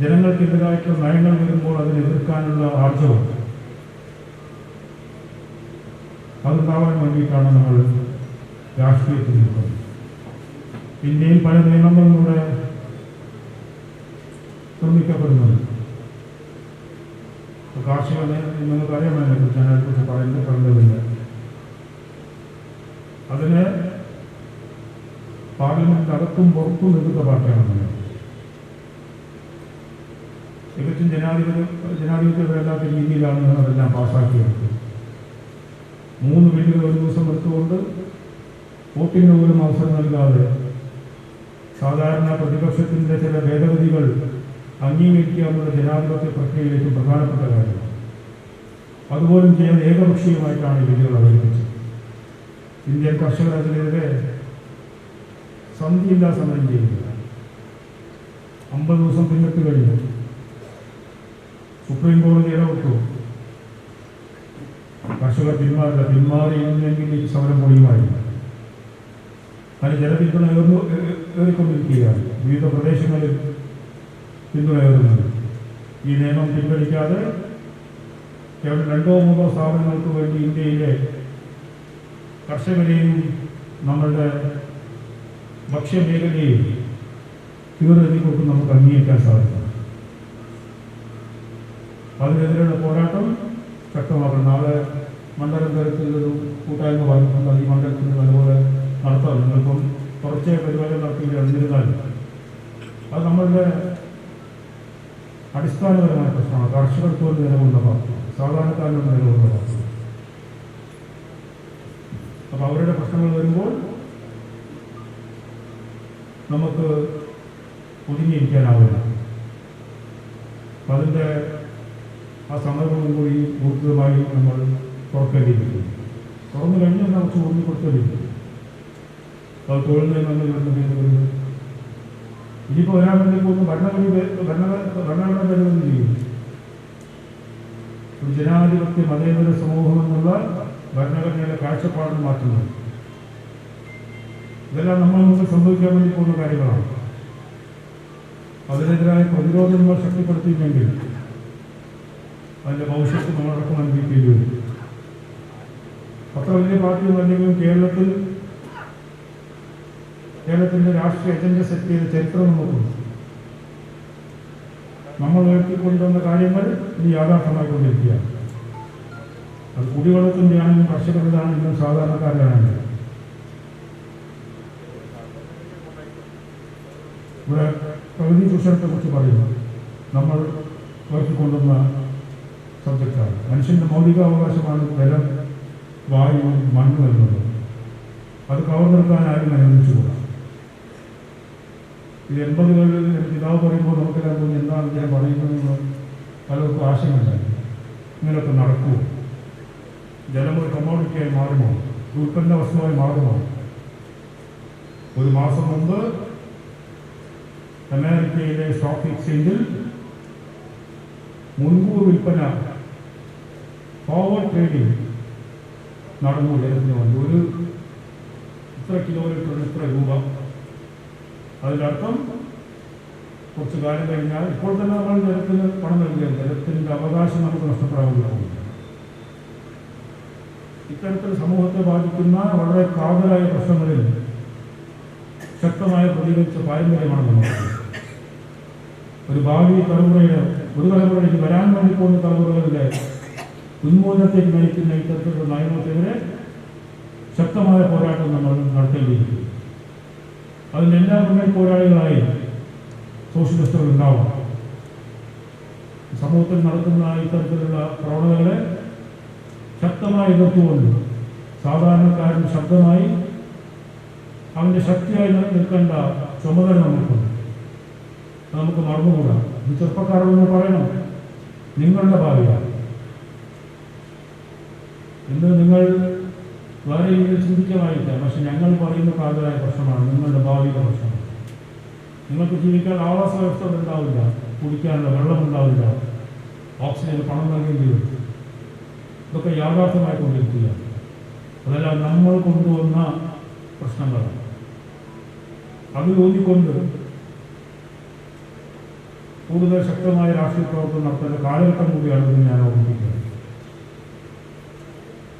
ജനങ്ങൾക്കെതിരായിട്ടുള്ള നയങ്ങൾ വരുമ്പോൾ അതിനെ എതിർക്കാനുള്ള ആർജവം അതുണ്ടാവാൻ വേണ്ടിയിട്ടാണ് നമ്മൾ രാഷ്ട്രീയത്തിൽ നിൽക്കുന്നത്. ഇന്ത്യയിൽ പല നിയമങ്ങളിലൂടെ നിർമ്മിക്കപ്പെടുന്നത്. കാർഷിക നിങ്ങൾക്ക് അറിയാമല്ലോ, ഞാൻ അതിനെക്കുറിച്ച് പറയേണ്ടതില്ല. അതിന് പാർലമെന്റിന്റെ അകത്തും പുറത്തും എതിർത്ത പാർട്ടിയാണ്. തികച്ചും ജനാധിപത്യമില്ലാത്ത രീതിയിലാണ് അതെല്ലാം പാസ്സാക്കിയെടുത്തത്. 3 ബില്ലുകൾ ഒരു ദിവസം എടുത്തുകൊണ്ട് വോട്ടിങ്ങിന് പോലും അവസരം നൽകാതെ സാധാരണ പ്രതിപക്ഷത്തിൻ്റെ ചില ഭേദഗതികൾ അംഗീകരിക്കാനുള്ള ജനാധിപത്യ പ്രക്രിയയിലേക്ക് പ്രധാനപ്പെട്ട കാര്യമാണ്. അതുപോലും ചെയ്യാൻ ഏകപക്ഷീയമായിട്ടാണ് ഈ ബില്ലുകൾ അവതരിപ്പിച്ചത്. ഇന്ത്യൻ കർഷകർ അതിനെതിരെ സന്ധിയില്ലാ സമരം ചെയ്യുന്നില്ല. 50 ദിവസം പിന്നിട്ട് കഴിഞ്ഞു. സുപ്രീം കോടതി ഇടപെട്ടു. കർഷകർ പിന്മാറിയിരുന്നെങ്കിൽ ഈ സമരം പൊളിയുമായിരുന്നു. അതിന് ജനപിന്തുണ ഏറിക്കൊണ്ടിരിക്കുകയാണ്. വിവിധ പ്രദേശങ്ങളിൽ പിന്തുണയേറുന്നത്. ഈ നിയമം പിൻവലിക്കാതെ കേവലം 2-3 സ്ഥാപനങ്ങൾക്ക് വേണ്ടി ഇന്ത്യയിലെ കർഷകരെയും നമ്മളുടെ ഭക്ഷ്യമേഖലയെയും തീവ്രതയ്ക്കൊക്കെ നമുക്ക് അംഗീകരിക്കാൻ സാധിക്കും. അതിനെതിരെയുള്ള പോരാട്ടം ശക്തമാക്കണം. നാളെ മണ്ഡലം തരത്തിലൊരു കൂട്ടായ്മ പറഞ്ഞിട്ടുണ്ട്. ഈ മണ്ഡലത്തിൽ നല്ലപോലെ നടത്താം. നിങ്ങളിപ്പം കുറച്ചേ പരിപാടികൾ നടത്തിയില്ല. എന്നിരുന്നാലും അത് നമ്മളുടെ അടിസ്ഥാനപരമായ പ്രശ്നമാണ്. കർഷകർക്ക് ഒരു നിലകൊണ്ട പാർട്ടി, സാധാരണക്കാരുടെ നിലകൊണ്ട പാർട്ടി. അപ്പോൾ അവരുടെ പ്രശ്നങ്ങൾ വരുമ്പോൾ നമുക്ക് ഒതുങ്ങിയിരിക്കാനാവില്ല. അപ്പം അതിൻ്റെ ആ സന്ദർഭം കൂടി ഊർജിതമായി നമ്മൾ തുറക്കേണ്ടിയിരിക്കും. തുറന്നു കഴിഞ്ഞാൽ നമുക്ക് ഊർജ്ജം കൊടുക്കേണ്ടിയിരിക്കും. അത് തൊഴിൽ നിയമങ്ങൾ വരുന്നത് ഇനിയിപ്പോൾ ഒരാളുടെ പോകുന്ന ഭരണഘടന വരുമെന്ന് ചെയ്യും. ഒരു ജനാധിപത്യ മതേതര സമൂഹം എന്നുള്ള ഭരണഘടനയുടെ കാഴ്ചപ്പാടിന് മാറ്റുന്നത്. ഇതെല്ലാം നമ്മൾ മുമ്പ് സംഭവിക്കാൻ വേണ്ടി പോകുന്ന കാര്യങ്ങളാണ്. അതിനെതിരായ പ്രതിരോധങ്ങൾ ശക്തിപ്പെടുത്തിയില്ലെങ്കിൽ അതിൻ്റെ ഭവിഷ്യത്ത് നമ്മളടക്കം അനുഭവിക്കേണ്ടി വരും. അത്ര വലിയ പാർട്ടിയൊന്നും അല്ലെങ്കിലും കേരളത്തിൻ്റെ രാഷ്ട്രീയ അജണ്ട സെറ്റ് ചെയ്ത ചരിത്രം നമുക്കുണ്ട്. നമ്മൾ ഉയർത്തിക്കൊണ്ടുവന്ന കാര്യങ്ങൾ ഇനി യാഥാർത്ഥ്യമായിക്കൊണ്ടിരിക്കുകയാണ്. അത് കുടിവെള്ളത്തിൻ്റെ ആണെങ്കിലും കർഷകരുടെ ആണെങ്കിലും സാധാരണക്കാരാണെങ്കിലും. ഇവിടെ പ്രകൃതി ചൂഷണത്തെക്കുറിച്ച് പറയുന്നു. നമ്മൾ ഉയർത്തിക്കൊണ്ടുവന്ന സബ്ജക്റ്റാണ്. മനുഷ്യൻ്റെ മൗലികാവകാശമാണ് ജലം, വായു, മണ്ണ് വരുന്നത്. അത് കവർന്നെടുക്കാൻ ആരും അനുവദിച്ചുകൂടാ. ഇത് 80കളിൽ പിതാവ് പറയുമ്പോൾ നമുക്കെല്ലാം തോന്നി എന്താണ് ഇദ്ദേഹം പറയുന്നതെന്ന് പലർക്കും ആശങ്കയുണ്ടായി. ഇങ്ങനെയൊക്കെ നടക്കുമോ? ജലം ഒരു കമ്മോഡിറ്റിയായി മാറുമോ? ഉൽപ്പന്ന വസ്തുവായി മാറുമോ? ഒരു മാസം മുമ്പ് അമേരിക്കയിലെ സ്റ്റോക്ക് എക്സ്ചേഞ്ചിൽ മുൻകൂർ വിൽപ്പന, ഫോർവേഡ് ട്രേഡിംഗ് നടന്നു. ജലത്തിന് വേണ്ടി ഒരു ഇത്ര കിലോമീറ്ററിന് ഇത്ര രൂപ. അതിനർത്ഥം കുറച്ച് കാലം കഴിഞ്ഞാൽ, ഇപ്പോൾ തന്നെ നമ്മൾ ജലത്തിന് പണം നൽകിയാൽ ജലത്തിൻ്റെ അവകാശം നമുക്ക് നഷ്ടപ്പെടാവുന്ന. ഇത്തരത്തിൽ സമൂഹത്തെ ബാധിക്കുന്ന വളരെ കാതലായ പ്രശ്നങ്ങളിൽ ശക്തമായ പ്രതികരിച്ച പാരമ്പര്യമാണ് നമുക്ക്. ഒരു ഭാവി തലമുറയുടെ, ഒരു തലമുറയിലേക്ക് വരാൻ വേണ്ടി പോകുന്ന തലമുറകളുടെ ഉന്മൂലനത്തേക്ക് നയിക്കുന്ന ഇത്തരത്തിലുള്ള നയങ്ങൾക്കെതിരെ ശക്തമായ പോരാട്ടം നമ്മൾ നടത്തേണ്ടിയിരിക്കും. അതിനെല്ലാം മുന്നിൽ പോരാളികളായി സോഷ്യലിസ്റ്റുകൾ ഉണ്ടാവും. സമൂഹത്തിൽ നടക്കുന്ന ഇത്തരത്തിലുള്ള പ്രവണതകളെ ശക്തമായി എതിർത്തുകൊണ്ട് സാധാരണക്കാരൻ ശബ്ദമായി അവൻ്റെ ശക്തിയായി നിൽക്കേണ്ട ചുമതല നമുക്കുണ്ട്. നമുക്ക് മറന്നുകൂടാ. ഈ ചെറുപ്പക്കാരോട് പറയണം, നിങ്ങളുടെ ഭാവിയാണ്. ഇന്ന് നിങ്ങൾ വേറെ രീതിയിൽ ചിന്തിക്കാമായിരിക്കാം, പക്ഷെ ഞങ്ങൾ പറയുന്ന കാതലായ പ്രശ്നമാണ്, നിങ്ങളുടെ ഭാവിയുടെ പ്രശ്നമാണ്. നിങ്ങൾക്ക് ജീവിക്കാൻ ആവാസ വ്യവസ്ഥ ഉണ്ടാവില്ല, കുടിക്കാനുള്ള വെള്ളം ഉണ്ടാവില്ല, ഓക്സിജന് പണം നൽകേണ്ടി വരും. ഇതൊക്കെ യാഥാർത്ഥ്യമായിക്കൊണ്ടിരിക്കുക. അതെല്ലാം നമ്മൾ കൊണ്ടുവന്ന പ്രശ്നങ്ങളാണ്. അത് ഊന്നിക്കൊണ്ട് കൂടുതൽ ശക്തമായ രാഷ്ട്രീയ പ്രവർത്തനം നടത്തേണ്ട കാലഘട്ടം കൂടിയാണെന്ന് ഞാൻ ഓർമ്മിപ്പിക്കുന്നത്.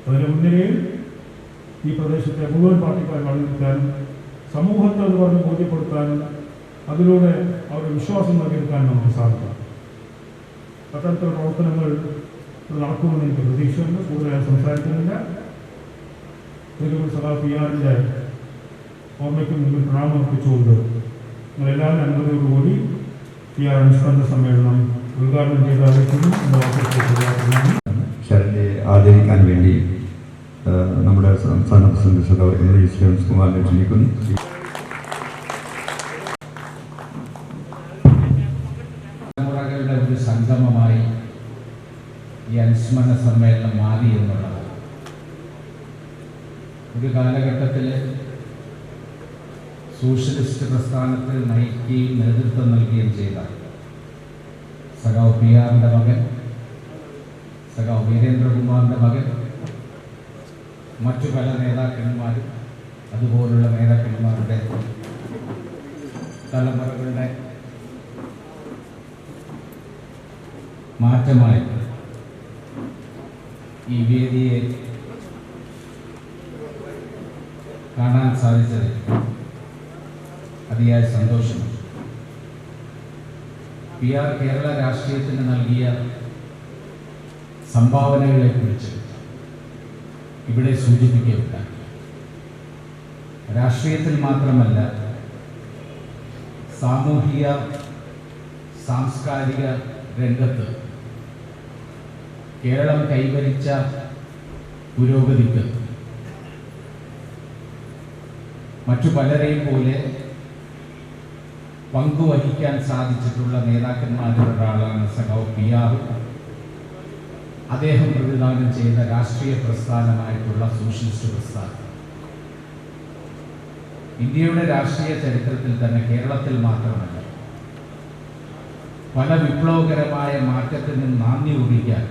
അതിന് മുൻനിരയിൽ ഈ പ്രദേശത്തെ മുഴുവൻ പാർട്ടിക്കാർ വളർത്തിക്കാനും സമൂഹത്തെ അത് പറഞ്ഞ് ബോധ്യപ്പെടുത്താനും അതിലൂടെ അവരുടെ വിശ്വാസം നൽകിയെടുക്കാനും നമുക്ക് സാധിക്കും. അത്തരത്തിലുള്ള പ്രവർത്തനങ്ങൾ നടക്കുമെന്ന് എനിക്ക് പ്രതീക്ഷയുണ്ട്. കൂടുതൽ സംസാരിക്കുന്നില്ല. സഖാവ് PR-ന്റെ ഓർമ്മയ്ക്ക് മുമ്പിൽ പ്രണാമം അർപ്പിച്ചുകൊണ്ട് നിങ്ങളെല്ലാവരും അനുമതിയോടുകൂടി PR അനുസ്മരണ സമ്മേളനം ഉദ്ഘാടനം ചെയ്തായിരിക്കുന്നു.
ശരണ്യെ ആദരിക്കാൻ വേണ്ടി നമ്മുടെ സംസ്ഥാന പ്രസിഡന്റ് സഖാവ് MLA ജെയിംസ് കുമാറിനെ ക്ഷണിക്കുന്നു.
തലമുറകളുടെ ഒരു സംഗമമായി ഈ അനുസ്മരണ സമ്മേളനം മാറി എന്നുള്ളത് ഒരു കാലഘട്ടത്തിൽ സോഷ്യലിസ്റ്റ് പ്രസ്ഥാനത്തിൽ നയിക്കുകയും നേതൃത്വം നൽകുകയും ചെയ്ത സഖാവ് PR-ന്റെ മകൻ, സഖാവ് വീരേന്ദ്രകുമാറിൻ്റെ മകൻ, മറ്റു പല നേതാക്കന്മാരും അതുപോലുള്ള നേതാക്കന്മാരുടെ തലമുറകളുടെ മാറ്റമായി ഈ വേദിയെ കാണാൻ സാധിച്ചത് അതിയായ സന്തോഷമാണ്. PR കേരള രാഷ്ട്രീയത്തിന് നൽകിയ സംഭാവനകളെക്കുറിച്ച് ഇവിടെ സൂചിപ്പിക്കപ്പെട്ട രാഷ്ട്രീയത്തിൽ മാത്രമല്ല സാമൂഹിക സാംസ്കാരിക രംഗത്ത് കേരളം കൈവരിച്ച പുരോഗതിക്ക് മറ്റു പലരെയും പോലെ പങ്കുവഹിക്കാൻ സാധിച്ചിട്ടുള്ള നേതാക്കന്മാരിൽ ഒരാളാണ് സഖാവ് PR. അദ്ദേഹം പ്രതിദാനം ചെയ്ത രാഷ്ട്രീയ പ്രസ്ഥാനമായിട്ടുള്ള സോഷ്യലിസ്റ്റ് പ്രസ്ഥാനം ഇന്ത്യയുടെ രാഷ്ട്രീയ ചരിത്രത്തിൽ തന്നെ, കേരളത്തിൽ മാത്രമല്ല, പല വിപ്ലവകരമായ മാറ്റത്തിന് നാന്ദി കുറിക്കാൻ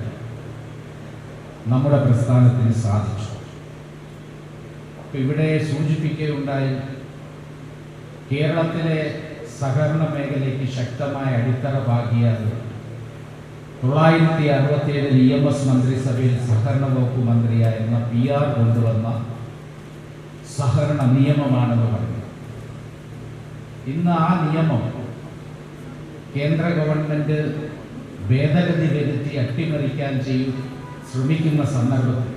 നമ്മുടെ പ്രസ്ഥാനത്തിന് സാധിച്ചു. ഇവിടെ സൂചിപ്പിക്കുകയുണ്ടായി, കേരളത്തിലെ സഹകരണ മേഖലയ്ക്ക് ശക്തമായ അടിത്തറ പാകിയത് 1967 EMS മന്ത്രിസഭയിൽ സഹകരണ വകുപ്പ് മന്ത്രിയായിരുന്ന PR കൊണ്ടുവന്ന സഹകരണ നിയമമാണെന്ന് പറഞ്ഞു. ഇന്ന് ആ നിയമം കേന്ദ്ര ഗവൺമെന്റ് ഭേദഗതി വരുത്തി അട്ടിമറിക്കാൻ ശ്രമിക്കുന്ന സന്ദർഭത്തിൽ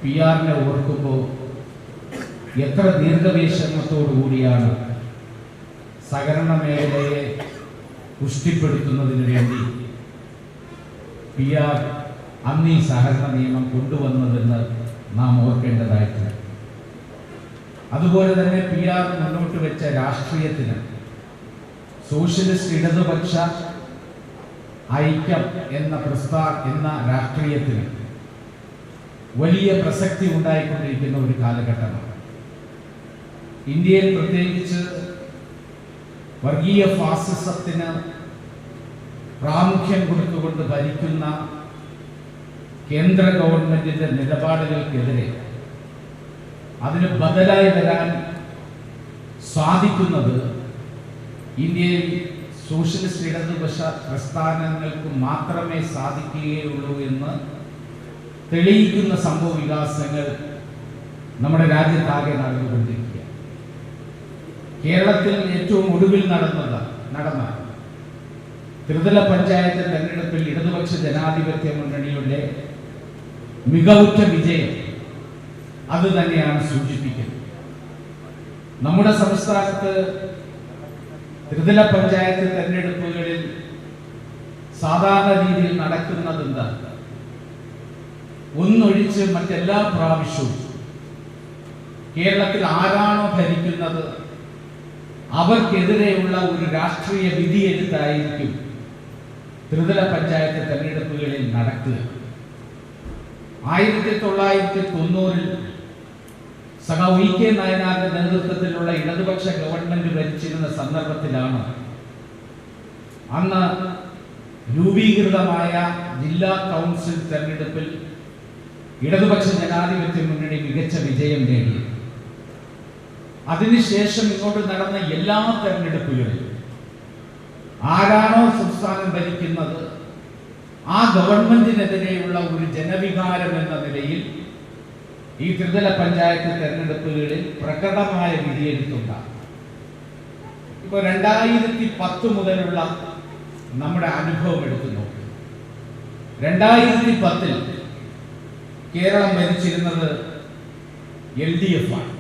PR-നെ ഓർക്കുമ്പോൾ എത്ര ദീർഘവീക്ഷണത്തോടു കൂടിയാണ് സഹകരണ മേഖലയെ പുഷ്ടിപ്പെടുത്തുന്നതിന് വേണ്ടി PR അന്ന് ഈ സഹകരണ നിയമം കൊണ്ടുവന്നതെന്ന് നാം ഓർക്കേണ്ടതായിട്ടുണ്ട്. അതുപോലെ തന്നെ PR മുന്നോട്ട് വെച്ച രാഷ്ട്രീയത്തിന്, സോഷ്യലിസ്റ്റ് ഇടതുപക്ഷ ഐക്യം എന്ന രാഷ്ട്രീയത്തിന് വലിയ പ്രസക്തി ഉണ്ടായിക്കൊണ്ടിരിക്കുന്ന ഒരു കാലഘട്ടമാണ്. ഇന്ത്യയിൽ പ്രത്യേകിച്ച് വർഗീയ ഫാസിസത്തിന് പ്രാമുഖ്യം കൊടുത്തുകൊണ്ട് ഭരിക്കുന്ന കേന്ദ്ര ഗവൺമെന്റിന്റെ നിലപാടുകൾക്കെതിരെ അതിന് ബദലായി വരാൻ സാധിക്കുന്നത് ഇന്ത്യയിൽ സോഷ്യലിസ്റ്റ് ഇടതുപക്ഷ പ്രസ്ഥാനങ്ങൾക്ക് മാത്രമേ സാധിക്കുകയുള്ളൂ എന്ന് തെളിയിക്കുന്ന സംഭവ വികാസങ്ങൾ നമ്മുടെ രാജ്യത്താകെ നടന്നുകൊണ്ടിരിക്കുക. കേരളത്തിൽ ഏറ്റവും ഒടുവിൽ നടന്ന ത്രിതല പഞ്ചായത്ത് തെരഞ്ഞെടുപ്പിൽ ഇടതുപക്ഷ ജനാധിപത്യ മുന്നണിയുടെ മികവുറ്റ വിജയം അത് തന്നെയാണ് സൂചിപ്പിക്കുന്നത്. നമ്മുടെ സംസ്ഥാനത്ത് ത്രിതല പഞ്ചായത്ത് തെരഞ്ഞെടുപ്പുകളിൽ സാധാരണ രീതിയിൽ നടക്കുന്നത് എന്താണ്? ഒന്നൊഴിച്ച് മറ്റെല്ലാ പ്രാവശ്യവും കേരളത്തിൽ ആരാണോ ഭരിക്കുന്നത് അവർക്കെതിരെയുള്ള ഒരു രാഷ്ട്രീയ വിധിയെഴുത്തായിരിക്കും ത്രിതല പഞ്ചായത്ത് തെരഞ്ഞെടുപ്പുകളിൽ നടക്കുക. 1990-ൽ സഖാവ് VK നായനാരുടെ നേതൃത്വത്തിലുള്ള ഇടതുപക്ഷ ഗവൺമെന്റ് ഭരിച്ചിരുന്ന സന്ദർഭത്തിലാണ് അന്ന് രൂപീകൃതമായ ജില്ലാ കൗൺസിൽ തെരഞ്ഞെടുപ്പിൽ ഇടതുപക്ഷ ജനാധിപത്യ മുന്നണി മികച്ച വിജയം നേടിയത്. അതിനുശേഷം ഇങ്ങോട്ട് നടന്ന എല്ലാ തെരഞ്ഞെടുപ്പുകളിലും ആരാണോ സംസ്ഥാനം ഭരിക്കുന്നത് ആ ഗവൺമെന്റിനെതിരെയുള്ള ഒരു ജനവികാരം എന്ന നിലയിൽ ഈ ത്രിതല പഞ്ചായത്ത് തെരഞ്ഞെടുപ്പുകളിൽ പ്രകടമായ വിധിയെഴുത്തുണ്ടാകും. ഇപ്പൊ 2010 മുതലുള്ള നമ്മുടെ അനുഭവം എടുത്തു നോക്കുക. 2010-ൽ കേരളം ഭരിച്ചിരുന്നത് LDF ആണ്.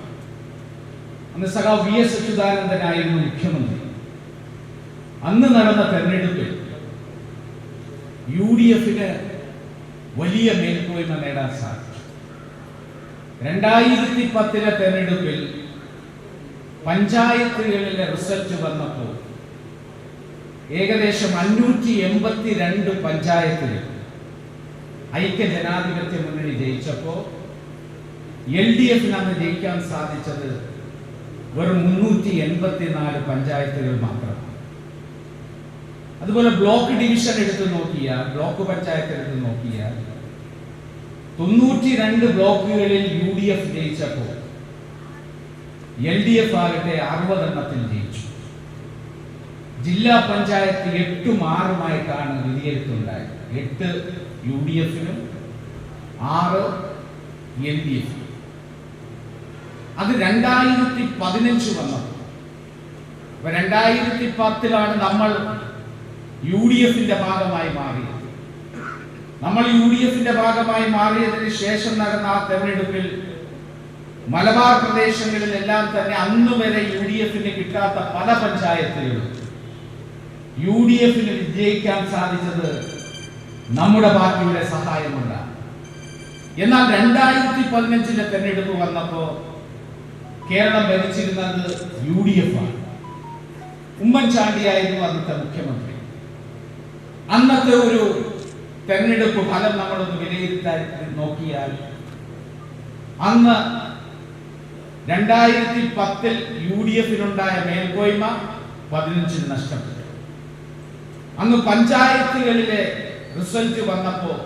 അന്ന് സഖാവ് VS അച്യുതാനന്ദനായിരുന്നു മുഖ്യമന്ത്രി. അന്ന് നടന്ന തെരഞ്ഞെടുപ്പിൽ UDF-ന് വലിയ മേൽക്കോയ്മ നേടാൻ സാധിച്ചു. 2010-ലെ തെരഞ്ഞെടുപ്പിൽ പഞ്ചായത്തുകളിലെ റിസൾട്ട് വന്നപ്പോൾ ഏകദേശം 582 പഞ്ചായത്തിൽ ഐക്യ ജനാധിപത്യ മുന്നണി ജയിച്ചപ്പോൾ LDF-ന് അന്ന് ജയിക്കാൻ സാധിച്ചത് വെറും 384 പഞ്ചായത്തുകൾ മാത്രമാണ്. അതുപോലെ ബ്ലോക്ക് ഡിവിഷൻ എടുത്തു നോക്കിയാൽ, ബ്ലോക്ക് പഞ്ചായത്ത് എടുത്തു നോക്കിയാൽ 92 ബ്ലോക്കുകളിൽ UDF ജയിച്ചപ്പോൾ LDF ആകട്ടെ 60 എണ്ണത്തിൽ ജയിച്ചു. ജില്ലാ പഞ്ചായത്ത് 8-ഉം 6-ഉമായിട്ടാണ് വിധിയെഴുത്തുണ്ടായത്. 8 UDF-നും 6 LDF-നും. അത് 2015 വന്നപ്പോൾ 2010-ലാണ് നമ്മൾ UDF-ന്റെ ഭാഗമായി മാറിയത്. നമ്മൾ UDF-ന്റെ ഭാഗമായി മാറിയതിന് ശേഷം നടന്ന ആ തെരഞ്ഞെടുപ്പിൽ മലബാർ പ്രദേശങ്ങളിലെല്ലാം തന്നെ അന്ന് വരെ UDF-ന് കിട്ടാത്ത പല പഞ്ചായത്തുകളും UDF-ന് വിജയിക്കാൻ സാധിച്ചത് നമ്മുടെ പാർട്ടിയുടെ സഹായമുണ്ടാണ്. എന്നാൽ 2015-ലെ തെരഞ്ഞെടുപ്പ് വന്നപ്പോൾ കേരളം ഭരിച്ചിരുന്നത് UDF ആണ്.
ഉമ്മൻചാണ്ടിയായിരുന്നു അന്നത്തെ മുഖ്യമന്ത്രി. അന്നത്തെ ഒരു തെരഞ്ഞെടുപ്പ് ഫലം നമ്മളൊന്ന് വിലയിരുത്താൻ നോക്കിയാൽ അന്ന് 2010 UDF-നുണ്ടായ മേൽക്കോയ്മ 15 നഷ്ടപ്പെട്ടു. അന്ന് പഞ്ചായത്തുകളിലെ റിസൾട്ട് വന്നപ്പോൾ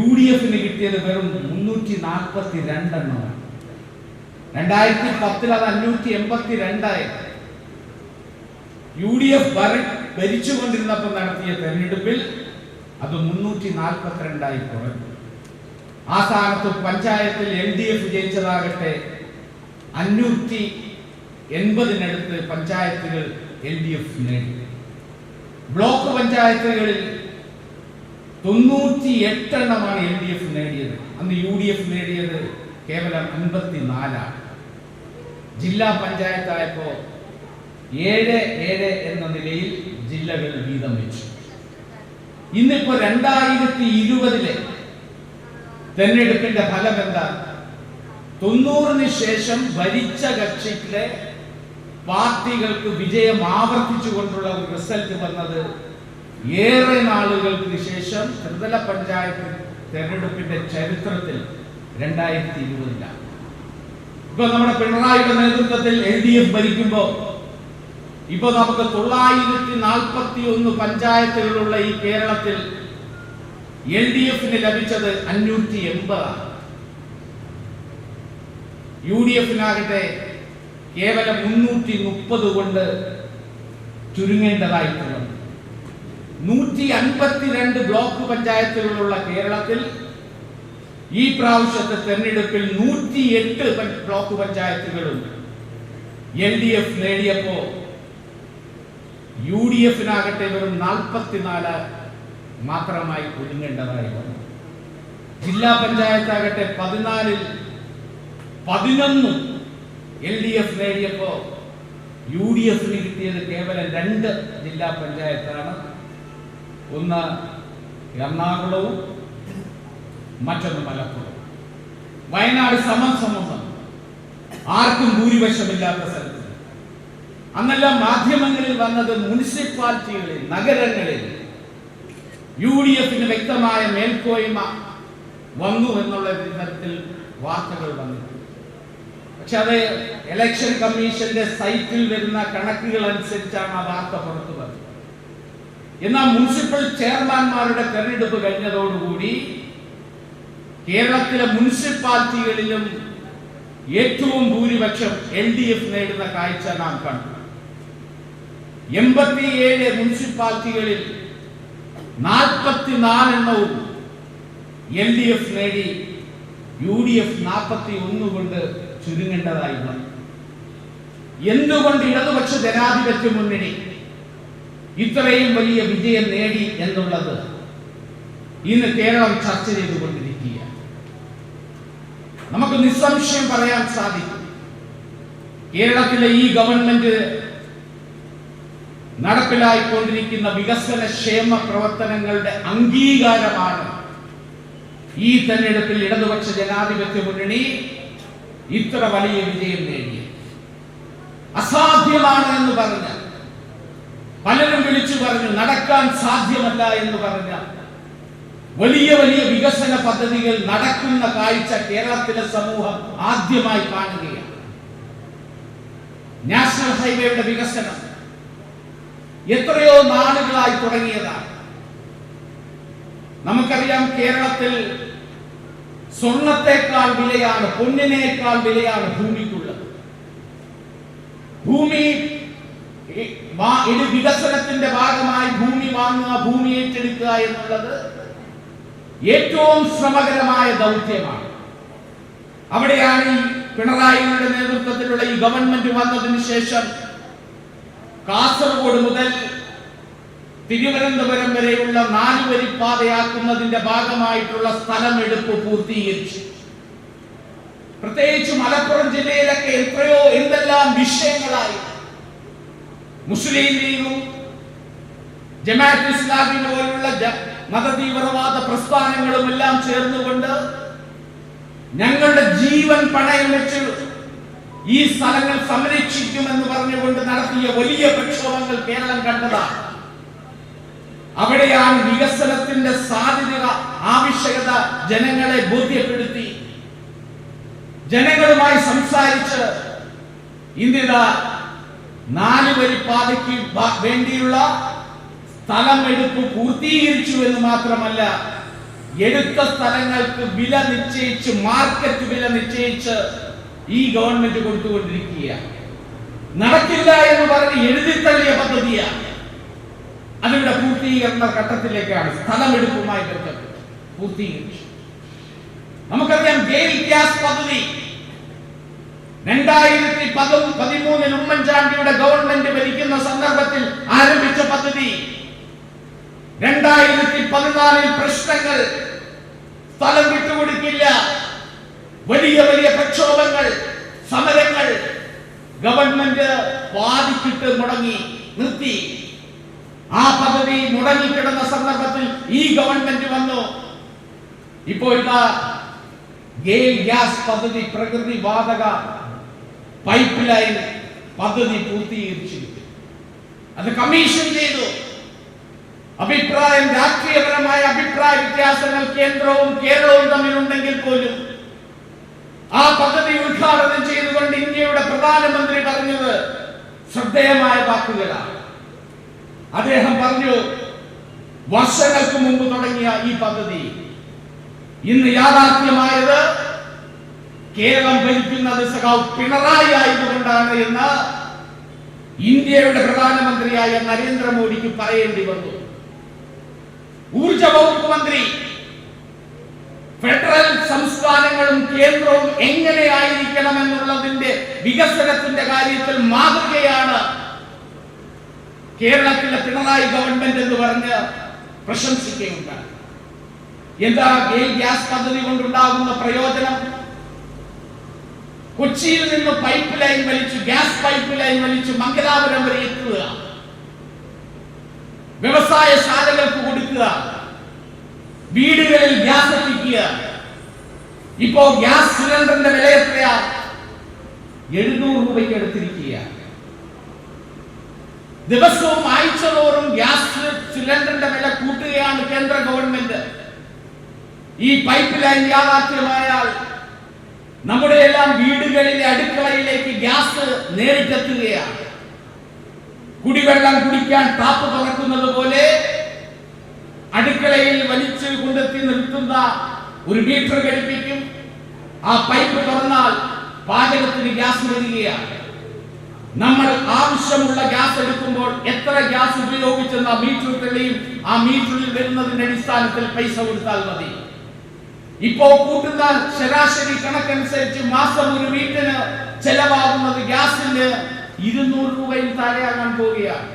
UDF-ന് കിട്ടിയത് വെറും 342 എണ്ണമാണ്. 2010 അത് 582. UDF ഭരിച്ചുകൊണ്ടിരുന്നപ്പോൾ നടത്തിയ തെരഞ്ഞെടുപ്പിൽ അത് 342 കുറഞ്ഞു. ആ സ്ഥാനത്ത് പഞ്ചായത്തിൽ LDF ജയിച്ചതാകട്ടെ 580 പഞ്ചായത്തുകൾ LDF നേടി. ബ്ലോക്ക് പഞ്ചായത്തുകളിൽ 98 എണ്ണമാണ് LDF നേടിയത്. അന്ന് UDF നേടിയത് കേവലം 54. ജില്ലാ പഞ്ചായത്തായപ്പോ 7 എന്ന നിലയിൽ ജില്ലകൾ വീതം വെച്ചു. ഇന്നിപ്പോ 2020 തെരഞ്ഞെടുപ്പിന്റെ ഫലം എന്താ? 90-ന് ശേഷം ഭരിച്ച കക്ഷിയിലെ പാർട്ടികൾക്ക് വിജയം ആവർത്തിച്ചുകൊണ്ടുള്ള ഒരു റിസൾട്ട് വന്നത് ഏറെ നാളുകൾക്ക് ശേഷം ത്രിതല പഞ്ചായത്ത് തെരഞ്ഞെടുപ്പിന്റെ ചരിത്രത്തിൽ 2020-ലാണ്. ഇപ്പൊ നമ്മുടെ പിണറായിയുടെ നേതൃത്വത്തിൽ LDF ഭരിക്കുമ്പോ ഇപ്പൊ നമുക്ക് 941 പഞ്ചായത്തുകളുള്ള ഈ കേരളത്തിൽ LDF-ന് ലഭിച്ചത് 580. UDF-നാകട്ടെ കേവലം 330 കൊണ്ട് ചുരുങ്ങേണ്ടതായിട്ടുള്ളത്. 152 ബ്ലോക്ക് പഞ്ചായത്തുകളുള്ള കേരളത്തിൽ ഈ പ്രാവശ്യത്തെ തെരഞ്ഞെടുപ്പിൽ 108 ബ്ലോക്ക് പഞ്ചായത്തുകളും LDF നേടിയപ്പോ UDF-നാകട്ടെ വെറും 44 മാത്രമായി ഒതുങ്ങേണ്ടതായി വന്നു. ജില്ലാ പഞ്ചായത്താകട്ടെ 14-ൽ 11 LDF നേടിയപ്പോ UDF-ന് കിട്ടിയത് കേവലം 2 ജില്ലാ പഞ്ചായത്താണ്. ഒന്ന് എറണാകുളവും മറ്റൊന്ന് മലപ്പുറം. വയനാട് സമം ആർക്കും ഭൂരിപക്ഷമില്ലാത്ത സ്ഥലത്ത്. അന്നെല്ലാം മാധ്യമങ്ങളിൽ വന്നത് മുനിസിപ്പാലിറ്റികളിൽ, നഗരങ്ങളിൽ UDF-ന് വ്യക്തമായ മേൽക്കോയ്മ വന്നു എന്നുള്ള തരത്തിൽ വാർത്തകൾ വന്നിട്ടുണ്ട്. പക്ഷെ അത് ഇലക്ഷൻ കമ്മീഷന്റെ സൈറ്റിൽ വരുന്ന കണക്കുകൾ അനുസരിച്ചാണ് ആ വാർത്ത പുറത്തു വന്നത്. എന്നാൽ മുനിസിപ്പൽ ചെയർമാൻമാരുടെ തെരഞ്ഞെടുപ്പ് കഴിഞ്ഞതോടുകൂടി കേരളത്തിലെ മുനിസിപ്പാലിറ്റികളിലും ഏറ്റവും ഭൂരിപക്ഷം LDF നേടുന്ന കാഴ്ച നാം കണ്ടു. 87 മുനിസിപ്പാലിറ്റികളിൽ 44 എണ്ണവും LDF നേടി. UDF 41 കൊണ്ട് ചുരുങ്ങേണ്ടതായി വന്നു. എന്തുകൊണ്ട് ഇടതുപക്ഷ ജനാധിപത്യ മുന്നണി ഇത്രയും വലിയ വിജയം നേടി എന്നുള്ളത് ഇന്ന് കേരളം ചർച്ച ചെയ്തുകൊണ്ടിരിക്കുകയാണ്. നമുക്ക് നിസ്സംശയം പറയാൻ സാധിക്കും, കേരളത്തിലെ ഈ ഗവൺമെന്റ് നടപ്പിലായിക്കൊണ്ടിരിക്കുന്ന വികസന ക്ഷേമ പ്രവർത്തനങ്ങളുടെ അംഗീകാരമാണ് ഈ തെരഞ്ഞെടുപ്പിൽ ഇടതുപക്ഷ ജനാധിപത്യ മുന്നണി ഇത്ര വലിയ വിജയം നേടിയത്. അസാധ്യമാണ് എന്ന് പറഞ്ഞ, പലരും വിളിച്ചു പറഞ്ഞു നടക്കാൻ സാധ്യമല്ല എന്ന് പറഞ്ഞ വലിയ വലിയ വികസന പദ്ധതികൾ നടക്കുന്ന കാഴ്ച കേരളത്തിലെ സമൂഹം ആദ്യമായി കാണുകയാണ്. നാഷണൽ ഹൈവേയുടെ വികസനം എത്രയോ നാളുകളായി തുടങ്ങിയതാണ്. നമുക്കറിയാം, കേരളത്തിൽ സ്വർണത്തെക്കാൾ വിലയാണ്, പൊന്നിനേക്കാൾ വിലയാണ് ഭൂമിക്കുള്ളത്. ഭൂമി വികസനത്തിന്റെ ഭാഗമായി ഭൂമി വാങ്ങുക, ഭൂമി ഏറ്റെടുക്കുക എന്നുള്ളത് ഏറ്റവും ശ്രമകരമായ ദൗത്യമാണ്. അവിടെയാണ് ഈ പിണറായിയുടെ നേതൃത്വത്തിലുള്ള ഈ ഗവൺമെന്റ് വന്നതിന് ശേഷം കാസർഗോഡ് മുതൽ തിരുവനന്തപുരം വരെയുള്ള 4 വരി പാതയാക്കുന്നതിന്റെ ഭാഗമായിട്ടുള്ള സ്ഥലമെടുപ്പ് പൂർത്തീകരിച്ചു. പ്രത്യേകിച്ച് മലപ്പുറം ജില്ലയിലൊക്കെ എന്തെല്ലാം വിഷയങ്ങളായി മുസ്ലിം ലീഗും ജമാഅത്ത് ഇസ്ലാമി പോലുള്ള മതതീവ്രവാദ പ്രസ്ഥാനങ്ങളും എല്ലാം ചേർന്നുകൊണ്ട് ഞങ്ങളുടെ ജീവൻ പണയം വെച്ച് ഈ സ്ഥലങ്ങൾ സംരക്ഷിക്കുമെന്ന് പറഞ്ഞുകൊണ്ട് നടത്തിയ വലിയ പ്രക്ഷോഭങ്ങൾ കേരളം കണ്ടതാണ്. അവിടെയാണ് വികസനത്തിന്റെ സാധ്യത, ആവശ്യകത ജനങ്ങളെ ബോധ്യപ്പെടുത്തി ജനങ്ങളുമായി സംസാരിച്ച് ഇന്ത്യ 4 വരി പാതയ്ക്ക് വേണ്ടിയുള്ള സ്ഥലമെടുപ്പ് പൂർത്തീകരിച്ചു എന്ന് മാത്രമല്ല, എടുത്ത സ്ഥലങ്ങൾക്ക് വില നിശ്ചയിച്ച്, മാർക്കറ്റ് വില നിശ്ചയിച്ച് ഈ ഗവൺമെന്റ് കൊടുത്തുകൊണ്ടിരിക്കുകയാണ്. നടക്കില്ല എന്ന് പറഞ്ഞ് എഴുതിത്തള്ളിയ പദ്ധതിയാണ്. അതിവിടെ പൂർത്തീകരണ ഘട്ടത്തിലേക്കാണ്. സ്ഥലമെടുപ്പുമായി ബന്ധപ്പെട്ട് പൂർത്തീകരിച്ചു. നമുക്കറിയാം, ഗെയിൽ ഗ്യാസ് പദ്ധതി 2013 ഉമ്മൻചാണ്ടിയുടെ ഗവൺമെന്റ് ഭരിക്കുന്ന സന്ദർഭത്തിൽ ആരംഭിച്ച പദ്ധതി. 2014 പ്രശ്നങ്ങൾ, സ്ഥലം വിട്ടുകൊടുക്കില്ല, വലിയ വലിയ പ്രക്ഷോഭങ്ങൾ, സമരങ്ങൾ. ഗവൺമെന്റ് പാതിക്കിട്ട് മുടങ്ങി, നിർത്തി. ആ പദ്ധതി മുടങ്ങിക്കിടന്ന സന്ദർഭത്തിൽ ഈ ഗവൺമെന്റ് വന്നു. ഇപ്പോൾ ഇതാ ഗെയിൽ ഗ്യാസ് പദ്ധതി, പ്രകൃതി വാതക പൈപ്പ് ലൈൻ പദ്ധതി പൂർത്തീകരിച്ചിരിക്കുന്നു. അത് കമ്മീഷൻ ചെയ്തു. രാഷ്ട്രീയപരമായ അഭിപ്രായ വ്യത്യാസങ്ങൾ കേന്ദ്രവും കേരളവും തമ്മിലുണ്ടെങ്കിൽ പോലും ആ പദ്ധതി ഉദ്ഘാടനം ചെയ്തുകൊണ്ട് ഇന്ത്യയുടെ പ്രധാനമന്ത്രി പറഞ്ഞത് ശ്രദ്ധേയമായ വാക്കുകളാണ്. അദ്ദേഹം പറഞ്ഞു, വർഷങ്ങൾക്ക് മുമ്പ് തുടങ്ങിയ ഈ പദ്ധതി ഇന്ന് യാഥാർത്ഥ്യമായത് കേരളം ഭരിക്കുന്നത് സഖാവ് പിണറായി ആയതുകൊണ്ടാണ് എന്ന് ഇന്ത്യയുടെ പ്രധാനമന്ത്രിയായ നരേന്ദ്രമോദിക്ക് പറയേണ്ടി വന്നു. ഊർജ വകുപ്പ് മന്ത്രി ഫെഡറൽ സംസ്ഥാനങ്ങളും കേന്ദ്രവും എങ്ങനെയായിരിക്കണം എന്നുള്ളതിന്റെ വികസനത്തിന്റെ കാര്യത്തിൽ മാതൃകയാണ് കേരളത്തിലെ പിണറായി ഗവൺമെന്റ് എന്ന് പറഞ്ഞ് പ്രശംസിക്കുകയുണ്ടായി. എന്താ ഗെയിൽ ഗ്യാസ് പദ്ധതി കൊണ്ടുണ്ടാകുന്ന പ്രയോജനം? കൊച്ചിയിൽ നിന്ന് പൈപ്പ് ലൈൻ വലിച്ചു, ഗ്യാസ് പൈപ്പ് ലൈൻ വലിച്ചു മംഗലാപുരം വരെ എത്തുക, വ്യവസായശാലകൾക്ക് കൊടുക്കുക, വീടുകളിൽ ഗ്യാസ് എത്തിക്കുക. ഇപ്പോ ഗ്യാസ് സിലിണ്ടറിന്റെ വില എത്രയാ? 700 രൂപയ്ക്ക് എടുത്തിരിക്കുക. ദിവസവും ആഴ്ചതോറും ഗ്യാസ് സിലിണ്ടറിന്റെ വില കൂട്ടുകയാണ് കേന്ദ്ര ഗവൺമെന്റ്. ഈ പൈപ്പ് ലൈൻ യാഥാർത്ഥ്യമായാൽ നമ്മുടെ എല്ലാം വീടുകളിലെ അടുക്കളയിലേക്ക് ഗ്യാസ് നേരിട്ടെത്തുകയാണ്. കുടിവെള്ളം കുടിക്കാൻ ടാപ്പ് തുറക്കുന്നത് പോലെ അടുക്കളയിൽ വലിച്ചു കൊണ്ടെത്തി നിർത്തുന്ന ഒരു മീറ്റർ ഘടിപ്പിക്കും. ആ പൈപ്പ് തുറന്നാൽ പാചകത്തിന് ഗ്യാസ് വരികയാണ്. നമ്മൾ ആവശ്യമുള്ള ഗ്യാസ് എടുക്കുമ്പോൾ എത്ര ഗ്യാസ് ഉപയോഗിച്ചെന്ന് ആ മീറ്റർ തെളിയും. ആ മീറ്ററിൽ വരുന്നതിന്റെ അടിസ്ഥാനത്തിൽ പൈസ കൊടുത്താൽ മതി. ഇപ്പോ കൂട്ടുന്ന ശരാശരി കണക്കനുസരിച്ച് മാസം ഒരു വീട്ടിന് ചെലവാകുന്നത് ഗ്യാസിന് 200 രൂപയിൽ താഴെയാകാൻ പോവുകയാണ്.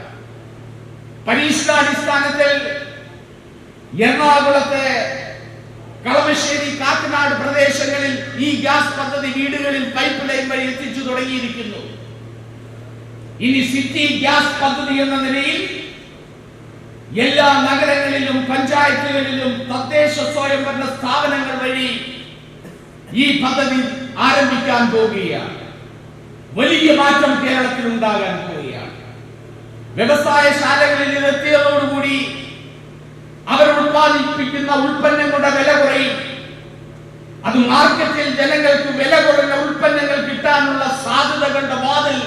പരീക്ഷണാടിസ്ഥാനത്തിൽ എറണാകുളത്തെ കളമശ്ശേരി, കാക്കനാട് പ്രദേശങ്ങളിൽ ഈ ഗ്യാസ് പദ്ധതി വീടുകളിൽ പൈപ്പ് ലൈൻ വഴി എത്തിച്ചു തുടങ്ങിയിരിക്കുന്നു. ഇനി സിറ്റി ഗ്യാസ് പദ്ധതി എന്ന നിലയിൽ എല്ലാ നഗരങ്ങളിലും പഞ്ചായത്തുകളിലും തദ്ദേശ സ്വയംഭരണ സ്ഥാപനങ്ങൾ വഴി ഈ പദ്ധതി ആരംഭിക്കാൻ പോവുകയാണ്. വലിയ മാറ്റം കേരളത്തിൽ ഉണ്ടാകാൻ പോവുകയാണ്. വ്യവസായശാലകളിൽ എത്തിയതോടുകൂടി അവർ ഉത്പാദിപ്പിക്കുന്ന ഉൽപ്പന്നങ്ങളുടെ വില കുറയും. അത് മാർക്കറ്റിൽ ജനങ്ങൾക്ക് വില കുറഞ്ഞ ഉൽപ്പന്നങ്ങൾ കിട്ടാനുള്ള സാധ്യതകളുടെ വാതിൽ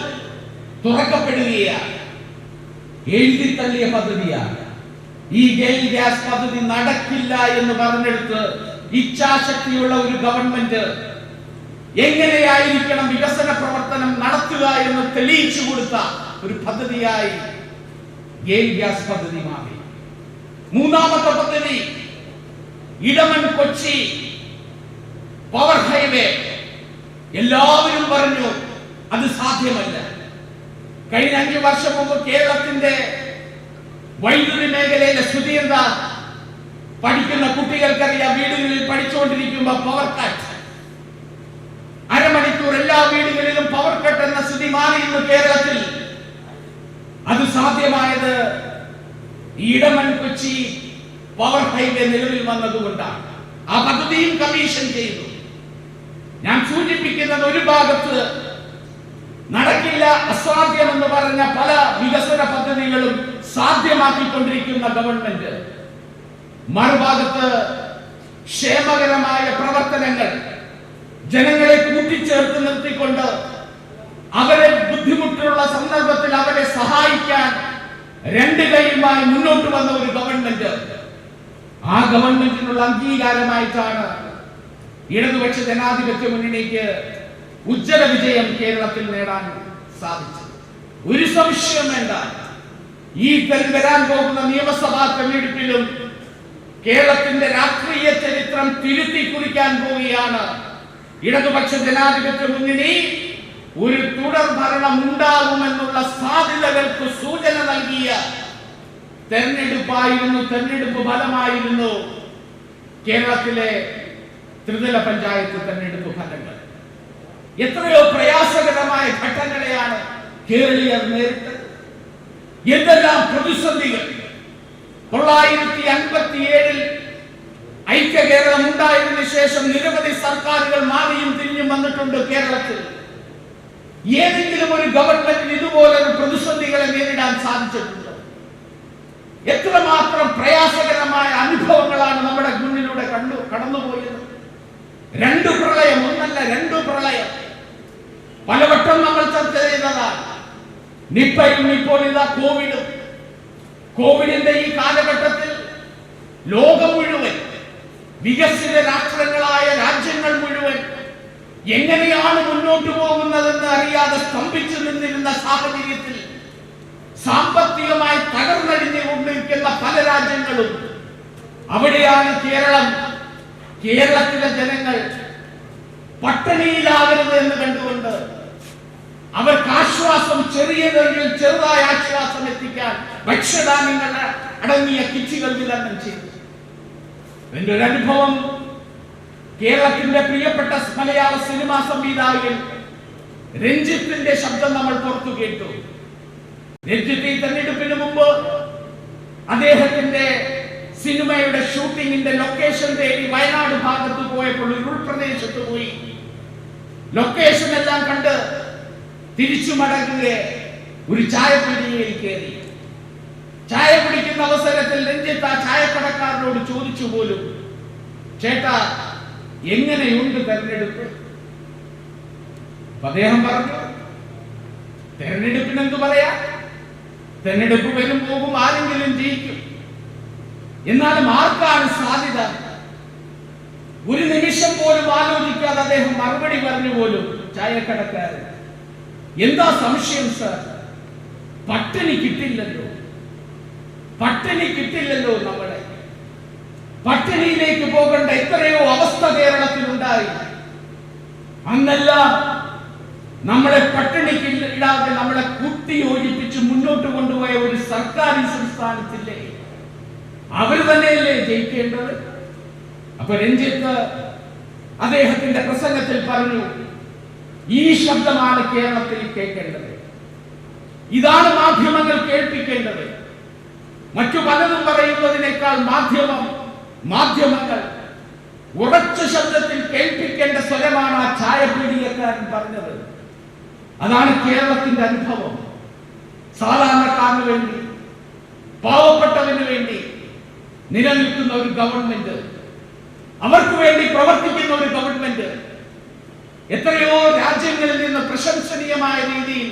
തുറക്കപ്പെടുകയാണ്. എഴുതിത്തള്ളിയ പദ്ധതിയാണ് ഈ ഗെയിൽ ഗ്യാസ് പദ്ധതി. നടക്കില്ല എന്ന് പറഞ്ഞെടുത്ത് ഇച്ഛാശക്തിയുള്ള ഒരു ഗവൺമെന്റ് എങ്ങനെയായിരിക്കണം വികസന പ്രവർത്തനം നടത്തുക എന്ന് തെളിയിച്ചു കൊടുത്ത ഒരു പദ്ധതിയായി ഗെയിൽ ഗ്യാസ് പദ്ധതി മാറി. മൂന്നാമത്തെ പദ്ധതി ഇടമൺ കൊച്ചി പവർ ഹൈവേ. എല്ലാവരും പറഞ്ഞു അത് സാധ്യമല്ല. കഴിഞ്ഞ 5 വർഷം മുമ്പ് കേരളത്തിന്റെ വൈദ്യുതി മേഖലയിലെ സ്ഥിതി എന്താ? പഠിക്കുന്ന കുട്ടികൾക്കറിയാം. വീടുകളിൽ പഠിച്ചുകൊണ്ടിരിക്കുമ്പോൾ പവർ കട്ട്, അരമണിക്കൂർ എല്ലാ വീടുകളിലും പവർ കട്ട് എന്ന സ്ഥിതി മാറിയിരുന്നു കേരളത്തിൽ. അത് സാധ്യമായത് ഇടമൺ കൊച്ചി പവർ ഹൈവേ നിലവിൽ വന്നതുകൊണ്ടാണ്. ആ പദ്ധതിയും കമ്മീഷൻ ചെയ്തു. ഞാൻ സൂചിപ്പിക്കുന്നത്, ഒരു ഭാഗത്ത് നടക്കില്ല, അസാധ്യമെന്ന് പറഞ്ഞ പല വികസന പദ്ധതികളും സാധ്യമാക്കിക്കൊണ്ടിരിക്കുന്ന ഗവൺമെന്റ്, മറുഭാഗത്ത് ക്ഷേമകരമായ പ്രവർത്തനങ്ങൾ ജനങ്ങളെ കൂട്ടിച്ചേർത്ത് നിർത്തിക്കൊണ്ട് അവരെ ബുദ്ധിമുട്ടുള്ള സന്ദർഭത്തിൽ അവരെ സഹായിക്കാൻ രണ്ട് കൈയുമായി മുന്നോട്ട് വന്ന ഒരു ഗവൺമെന്റ്, ആ ഗവൺമെന്റിനുള്ള അംഗീകാരമായിട്ടാണ് ഇടതുപക്ഷ ജനാധിപത്യ മുന്നണിക്ക് ഉജ്ജ്വല വിജയം കേരളത്തിൽ നേടാൻ സാധിച്ചത്. ഒരു സംശയം വേണ്ട, ഈ വരാൻ പോകുന്ന നിയമസഭാ തെരഞ്ഞെടുപ്പിലും കേരളത്തിന്റെ രാഷ്ട്രീയ ചരിത്രം തിരുത്തി കുറിക്കാൻ പോവുകയാണ് ഇടതുപക്ഷ ജനാധിപത്യ മുന്നണി. ഒരു തുടർ ഭരണം ഉണ്ടാകുമെന്നുള്ള സാധ്യതകൾക്ക് സൂചന നൽകിയ തെരഞ്ഞെടുപ്പ് ഫലമായിരുന്നു കേരളത്തിലെ ത്രിതല പഞ്ചായത്ത് തെരഞ്ഞെടുപ്പ് ഫലങ്ങൾ. എത്രയോ പ്രയാസകരമായ ഘട്ടങ്ങളെയാണ് കേരളീയർ നേരിട്ടത്. എന്തെല്ലാം പ്രതിസന്ധികൾ. 1957 ഐക്യ കേരളം ഉണ്ടായതിനു ശേഷം നിരവധി സർക്കാരുകൾ മാറിയും തിരിഞ്ഞും വന്നിട്ടുണ്ട് കേരളത്തിൽ. ഏതെങ്കിലും ഒരു ഗവൺമെന്റിന് ഇതുപോലൊരു പ്രതിസന്ധികളെ നേരിടാൻ സാധിച്ചിട്ടുണ്ടോ? എത്രമാത്രം പ്രയാസകരമായ അനുഭവങ്ങളാണ് നമ്മുടെ മുന്നിലൂടെ കടന്നുപോയത്. രണ്ടു പ്രളയം, ഒന്നല്ല രണ്ടു പ്രളയം, പലവട്ടം നമ്മൾ ചർച്ച ചെയ്തതാണ്. നിപ്പയും ഇപ്പോൾ ഇതാ കോവിഡും. കോവിഡിന്റെ ഈ കാലഘട്ടത്തിൽ ലോകം മുഴുവൻ, വികസിത രാഷ്ട്രങ്ങളായ രാജ്യങ്ങൾ മുഴുവൻ എങ്ങനെയാണ് മുന്നോട്ട് പോകുന്നതെന്ന് അറിയാതെ സ്തംഭിച്ചു നിന്നിരുന്ന സാഹചര്യത്തിൽ സാമ്പത്തികമായി തകർന്നടിഞ്ഞുകൊണ്ടിരിക്കുന്ന പല രാജ്യങ്ങളും, അവിടെയാണ് കേരളത്തിലെ ജനങ്ങൾ പട്ടിണിയിലാകരുത് എന്ന് കണ്ടുകൊണ്ട് അവർക്ക് ആശ്വാസം, ചെറുതായ ആശ്വാസം എത്തിക്കാൻ ഭക്ഷ്യധാന്യങ്ങൾ അടങ്ങിയ കിറ്റുകൾ വിതരണം ചെയ്തു. എന്റെ ഒരു അനുഭവം, കേരളത്തിന്റെ പ്രിയപ്പെട്ട മലയാള സിനിമാ സംവിധായകൻ രഞ്ജിത്തിന്റെ ശബ്ദം നമ്മൾ പുറത്തു കേട്ടു. രഞ്ജിത്ത് ഈ തെരഞ്ഞെടുപ്പിന് മുമ്പ് അദ്ദേഹത്തിന്റെ സിനിമയുടെ ഷൂട്ടിങ്ങിന്റെ ലൊക്കേഷൻ തേടി വയനാട് ഭാഗത്ത് പോയപ്പോൾ ഒരു ഉൾപ്രദേശത്ത് പോയി ലൊക്കേഷൻ എല്ലാം കണ്ട് തിരിച്ചു മടങ്ങുക ഒരു ചായപ്പീടികയിൽ കയറി. ചായ കുടിക്കുന്ന അവസരത്തിൽ രഞ്ജിത്ത് ആ ചായക്കടക്കാരനോട് ചോദിച്ചു പോലും, ചേട്ടാ എങ്ങനെയുണ്ട് തെരഞ്ഞെടുപ്പ്? അദ്ദേഹം പറഞ്ഞു, തെരഞ്ഞെടുപ്പിന് എന്ത് പറയാ, തെരഞ്ഞെടുപ്പ് വരും പോകും, ആരെങ്കിലും ജയിക്കും. എന്നാലും ആർക്കാണ് സാധ്യത? ഒരു നിമിഷം പോലും ആലോചിക്കാതെ അദ്ദേഹം മറുപടി പറഞ്ഞു പോലും ചായക്കടക്കാരൻ, എന്താ സംശയം സർ, പട്ടിണി കിട്ടില്ലല്ലോ, പട്ടിണി കിട്ടില്ലല്ലോ. നമ്മളെ പട്ടിണിയിലേക്ക് പോകേണ്ട എത്രയോ അവസ്ഥ കേരളത്തിലുണ്ടായി. അന്നെല്ലാം നമ്മളെ പട്ടിണിക്ക് ഇടാതെ നമ്മളെ കൂട്ടി യോജിപ്പിച്ച് മുന്നോട്ട് കൊണ്ടുപോയ ഒരു സർക്കാർ ഈ സംസ്ഥാനത്തില്ലേ, അവർ തന്നെയല്ലേ ജയിക്കേണ്ടത്? അപ്പൊ രഞ്ജിത്ത് അദ്ദേഹത്തിന്റെ പ്രസംഗത്തിൽ പറഞ്ഞു, ഈ ശബ്ദമാണ് കേരളത്തിൽ കേൾക്കേണ്ടത്, ഇതാണ് മാധ്യമങ്ങൾ കേൾപ്പിക്കേണ്ടത്. മറ്റു പലതും പറയുന്നതിനേക്കാൾ മാധ്യമങ്ങൾ ഉറച്ച ശബ്ദത്തിൽ കേൾപ്പിക്കേണ്ട സ്വരമാണ് ആ ചായപീടികക്കാരൻ പറഞ്ഞത്. അതാണ് കേരളത്തിന്റെ അനുഭവം. സാധാരണക്കാരന് വേണ്ടി, പാവപ്പെട്ടവന് വേണ്ടി നിലനിൽക്കുന്ന ഒരു ഗവൺമെന്റ്, അവർക്ക് വേണ്ടി പ്രവർത്തിക്കുന്ന ഒരു ഗവൺമെന്റ്. എത്രയോ രാജ്യങ്ങളിൽ നിന്ന് പ്രശംസനീയമായ രീതിയിൽ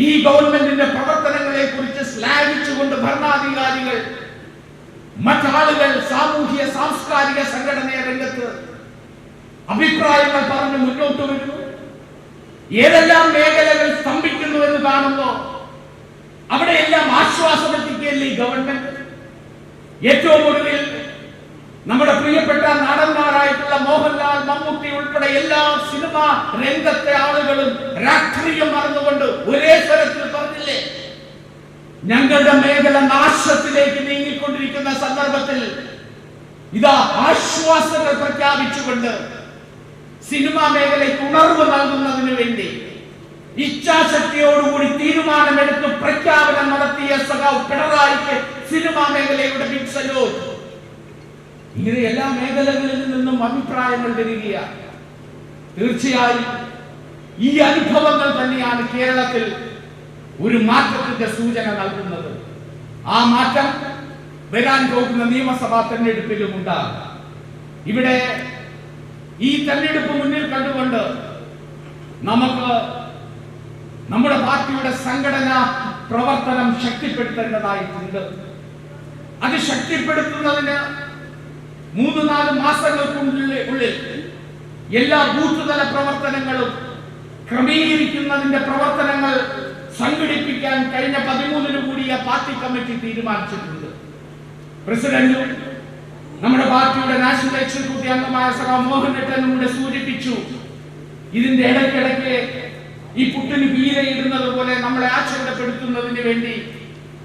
ഈ ഗവൺമെന്റിന്റെ പ്രവർത്തനങ്ങളെ കുറിച്ച് ശ്ലാഘിച്ചുകൊണ്ട് ഭരണാധികാരികൾ, മറ്റാളുകൾ, സാമൂഹ്യ സാംസ്കാരിക സംഘടന രംഗത്ത് അഭിപ്രായങ്ങൾ പറഞ്ഞു മുന്നോട്ട് വരുന്നു. ഏതെല്ലാം മേഖലകൾ സ്തംഭിക്കുന്നു എന്ന് കാണുമ്പോൾ അവിടെയെല്ലാം ആശ്വാസം എത്തിക്കുകയല്ലേ ഈ ഗവൺമെന്റ്. ഏറ്റവും ഒടുവിൽ നമ്മുടെ പ്രിയപ്പെട്ട നടന്മാരായിട്ടുള്ള മോഹൻലാൽ, മമ്മൂട്ടി ഉൾപ്പെടെ എല്ലാ സിനിമാ രംഗത്തെ ആളുകളും രാഷ്ട്രീയം മറന്നുകൊണ്ട് ഒരേ സ്വരത്തിൽ പറഞ്ഞില്ലേ, ഞങ്ങളുടെ മേഖല നാശത്തിലേക്ക് നീങ്ങിക്കൊണ്ടിരിക്കുന്ന സന്ദർഭത്തിൽ ഇതാ ആശ്വാസങ്ങൾ പ്രഖ്യാപിച്ചുകൊണ്ട് സിനിമാ മേഖലയ്ക്ക് ഉണർവ് നൽകുന്നതിന് വേണ്ടി ഇച്ഛാശക്തിയോടുകൂടി തീരുമാനമെടുത്ത് പ്രഖ്യാപനം നടത്തിയ സഖാവ് പിണറായിക്ക് സിനിമാ മേഖലയുടെ ബിഗ് സല്യൂട്ട്. ഇങ്ങനെ എല്ലാ മേഖലകളിൽ നിന്നും അഭിപ്രായങ്ങൾ വരികയാണ്. തീർച്ചയായും ഈ അനുഭവങ്ങൾ തന്നെയാണ് കേരള കേരളത്തിൽ ഒരു മാറ്റത്തിന്റെ സൂചന നൽകുന്നത്. ആ മാറ്റം വരാൻ പോകുന്ന നിയമസഭാ തെരഞ്ഞെടുപ്പിലും ഉണ്ടാകും. ഇവിടെ ഈ തെരഞ്ഞെടുപ്പ് മുന്നിൽ കണ്ടുകൊണ്ട് നമുക്ക് നമ്മുടെ പാർട്ടിയുടെ സംഘടനാ പ്രവർത്തനം ശക്തിപ്പെടുത്തേണ്ടതായിട്ടുണ്ട്. അത് ശക്തിപ്പെടുത്തുന്നതിന് 3-4 മാസങ്ങൾക്കുള്ളിൽ എല്ലാ ബൂത്ത് തല പ്രവർത്തനങ്ങളും ക്രമീകരിക്കുന്നതിന്റെ പ്രവർത്തനങ്ങൾ സംഘടിപ്പിക്കാൻ കഴിഞ്ഞ 13-ന് കൂടിയ പാർട്ടി കമ്മിറ്റി തീരുമാനിച്ചിട്ടുണ്ട്. പ്രസിഡന്റും നമ്മുടെ പാർട്ടിയുടെ നാഷണൽ എക്സിക്യൂട്ടീവ് അംഗമായ സഖാ മോഹൻ നെട്ടനും കൂടെ സൂചിപ്പിച്ചു. ഇതിന്റെ ഇടയ്ക്കിടയ്ക്ക് ഈ പുട്ടിന് വീരയിടുന്നത് പോലെ നമ്മളെ ആശങ്കപ്പെടുത്തുന്നതിന് വേണ്ടി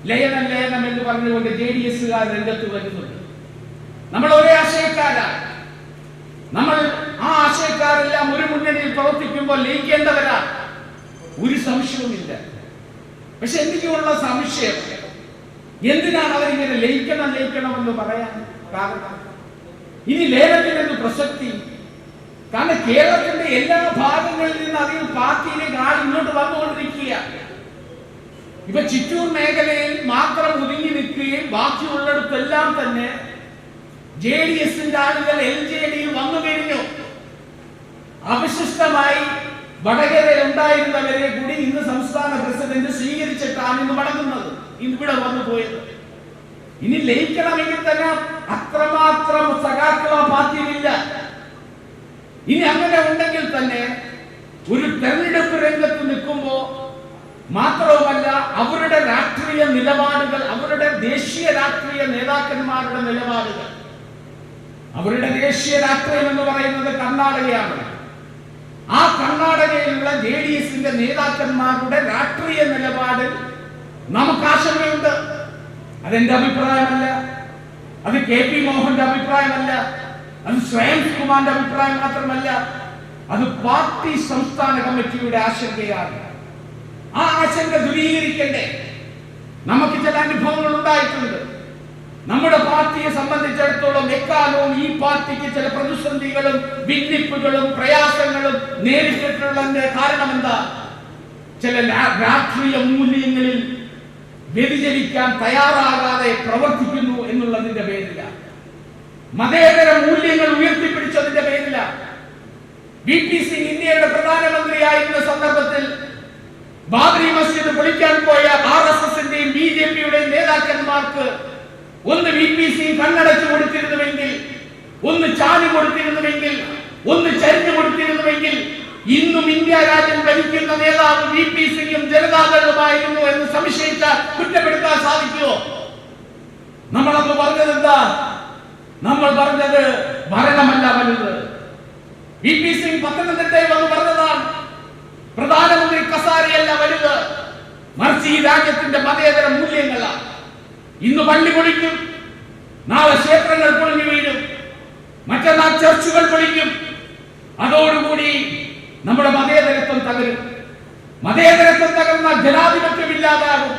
ലയനം ലയനം എന്ന് പറഞ്ഞുകൊണ്ട് JDS-കാർ രംഗത്ത് വരുന്നുണ്ട്. നമ്മൾ ഒരേ ആശയക്കാരാണ്. നമ്മൾ ആ ആശയക്കാരെല്ലാം ഒരു മുന്നണിയിൽ പ്രവർത്തിക്കുമ്പോൾ ലയിക്കേണ്ടവരാണ്, ഒരു സംശയവുമില്ല. പക്ഷെ എനിക്കുള്ള സംശയം, എന്തിനാണ് അവരിങ്ങനെ ലയിക്കണം എന്ന് പറയാൻ കാരണം? ഇനി ലയനത്തിനെന്ത് പ്രസക്തി? കാരണം കേരളത്തിന്റെ എല്ലാ ഭാഗങ്ങളിൽ നിന്ന് അധികം പാർട്ടിയിലേക്ക് ആൾ ഇങ്ങോട്ട് വന്നുകൊണ്ടിരിക്കുക. ഇപ്പൊ ചിറ്റൂർ മേഖലയിൽ മാത്രം ഒതുങ്ങി നിൽക്കുകയും ബാക്കിയുള്ളിടത്തെല്ലാം തന്നെ JDS-ന്റെ ആളുകൾ LJD-യിൽ വന്നു കഴിഞ്ഞു. അവശിഷ്ടമായി വടകരയിൽ ഉണ്ടായിരുന്നവരെ കൂടി ഇന്ന് സംസ്ഥാന പ്രസിഡന്റ് സ്വീകരിച്ചിട്ടാണ് ഇന്ന് മടങ്ങുന്നത്, ഇവിടെ വന്നു പോയത്. ഇനി ലയിക്കണമെങ്കിൽ തന്നെ അത്രമാത്രം സഖാക്കൾ ആ പാർട്ടിയിലില്ല. ഇനി അങ്ങനെ ഉണ്ടെങ്കിൽ തന്നെ ഒരു തെരഞ്ഞെടുപ്പ് രംഗത്ത് നിൽക്കുമ്പോ മാത്രവുമല്ല, അവരുടെ രാഷ്ട്രീയ നിലപാടുകൾ, അവരുടെ ദേശീയ രാഷ്ട്രീയ നേതാക്കന്മാരുടെ നിലപാടുകൾ, അവരുടെ ദേശീയ രാഷ്ട്രീയം എന്ന് പറയുന്നത് കർണാടകയാണ്. ആ കർണാടകയിലുള്ള JDS-ന്റെ നേതാക്കന്മാരുടെ രാഷ്ട്രീയ നിലപാടിൽ നമുക്ക് ആശങ്കയുണ്ട്. അതെന്റെ അഭിപ്രായമല്ല, അത് KP മോഹന്റെ അഭിപ്രായമല്ല, അത് ശ്രേയംസ് കുമാറിന്റെ അഭിപ്രായം മാത്രമല്ല, അത് പാർട്ടി സംസ്ഥാന കമ്മിറ്റിയുടെ ആശങ്കയാണ്. ആ ആശങ്ക ദൂരീകരിക്കണ്ടേ? നമുക്ക് ചില അനുഭവങ്ങൾ ഉണ്ടായിട്ടുണ്ട്. നമ്മുടെ പാർട്ടിയെ സംബന്ധിച്ചിടത്തോളം എക്കാലവും ഈ പാർട്ടിക്ക് ചില പ്രതിസന്ധികളും ഭിന്നിപ്പുകളും പ്രയാസങ്ങളും നേരിട്ടിട്ടുള്ളതിന്റെ കാരണം എന്താ? ചില രാഷ്ട്രീയ മൂല്യങ്ങളിൽ വ്യതിചലിക്കാൻ തയ്യാറാകാതെ പ്രവർത്തിക്കുന്നു എന്നുള്ളതിന്റെ പേരില, മതേതര മൂല്യങ്ങൾ ഉയർത്തിപ്പിടിച്ചതിന്റെ പേരില. VP സിംഗ് ഇന്ത്യയുടെ പ്രധാനമന്ത്രിയായിരുന്ന സന്ദർഭത്തിൽ ബാബറി മസ്ജിദ് പൊളിക്കാൻ പോയ RSS-ന്റെയും BJP-യുടെയും നേതാക്കന്മാർക്ക് ഒന്ന് VP സിംഗ് കണ്ണടച്ചു കൊടുത്തിരുന്നുവെങ്കിൽ, ഒന്ന് ചാടി കൊടുത്തിരുന്നുവെങ്കിൽ, ഒന്ന് ചരിഞ്ഞു കൊടുത്തിരുന്നുവെങ്കിൽ ഇന്നും ഇന്ത്യ രാജ്യം ഭരിക്കുന്ന നേതാവ് VP സിംഗും ജനതാദളുമായിരുന്നു എന്ന് സംശയിച്ചാൽ കുറ്റപ്പെടുത്താൻ സാധിക്കുമോ? നമ്മളന്ന് പറഞ്ഞത് എന്താ? നമ്മൾ പറഞ്ഞത് ഭരണമല്ല വലുത്. VP സിംഗ് പത്തനംതിട്ടയിൽ വന്ന് പറഞ്ഞതാണ്, പ്രധാനമന്ത്രി കസാരയല്ല വലുത്, മറിച്ച് ഈ രാജ്യത്തിന്റെ മതേതര മൂല്യങ്ങളാണ്. ഇന്ന് പള്ളി പൊളിക്കും, നാളെ ക്ഷേത്രങ്ങൾ പൊളിഞ്ഞു വീഴും, മറ്റന്നാൾ ചർച്ചുകൾ പൊളിക്കും. അതോടുകൂടി നമ്മുടെ മതേതരത്വം തകരും. മതേതരത്വം തകർന്നാൽ ജനാധിപത്യമില്ലാതാകും.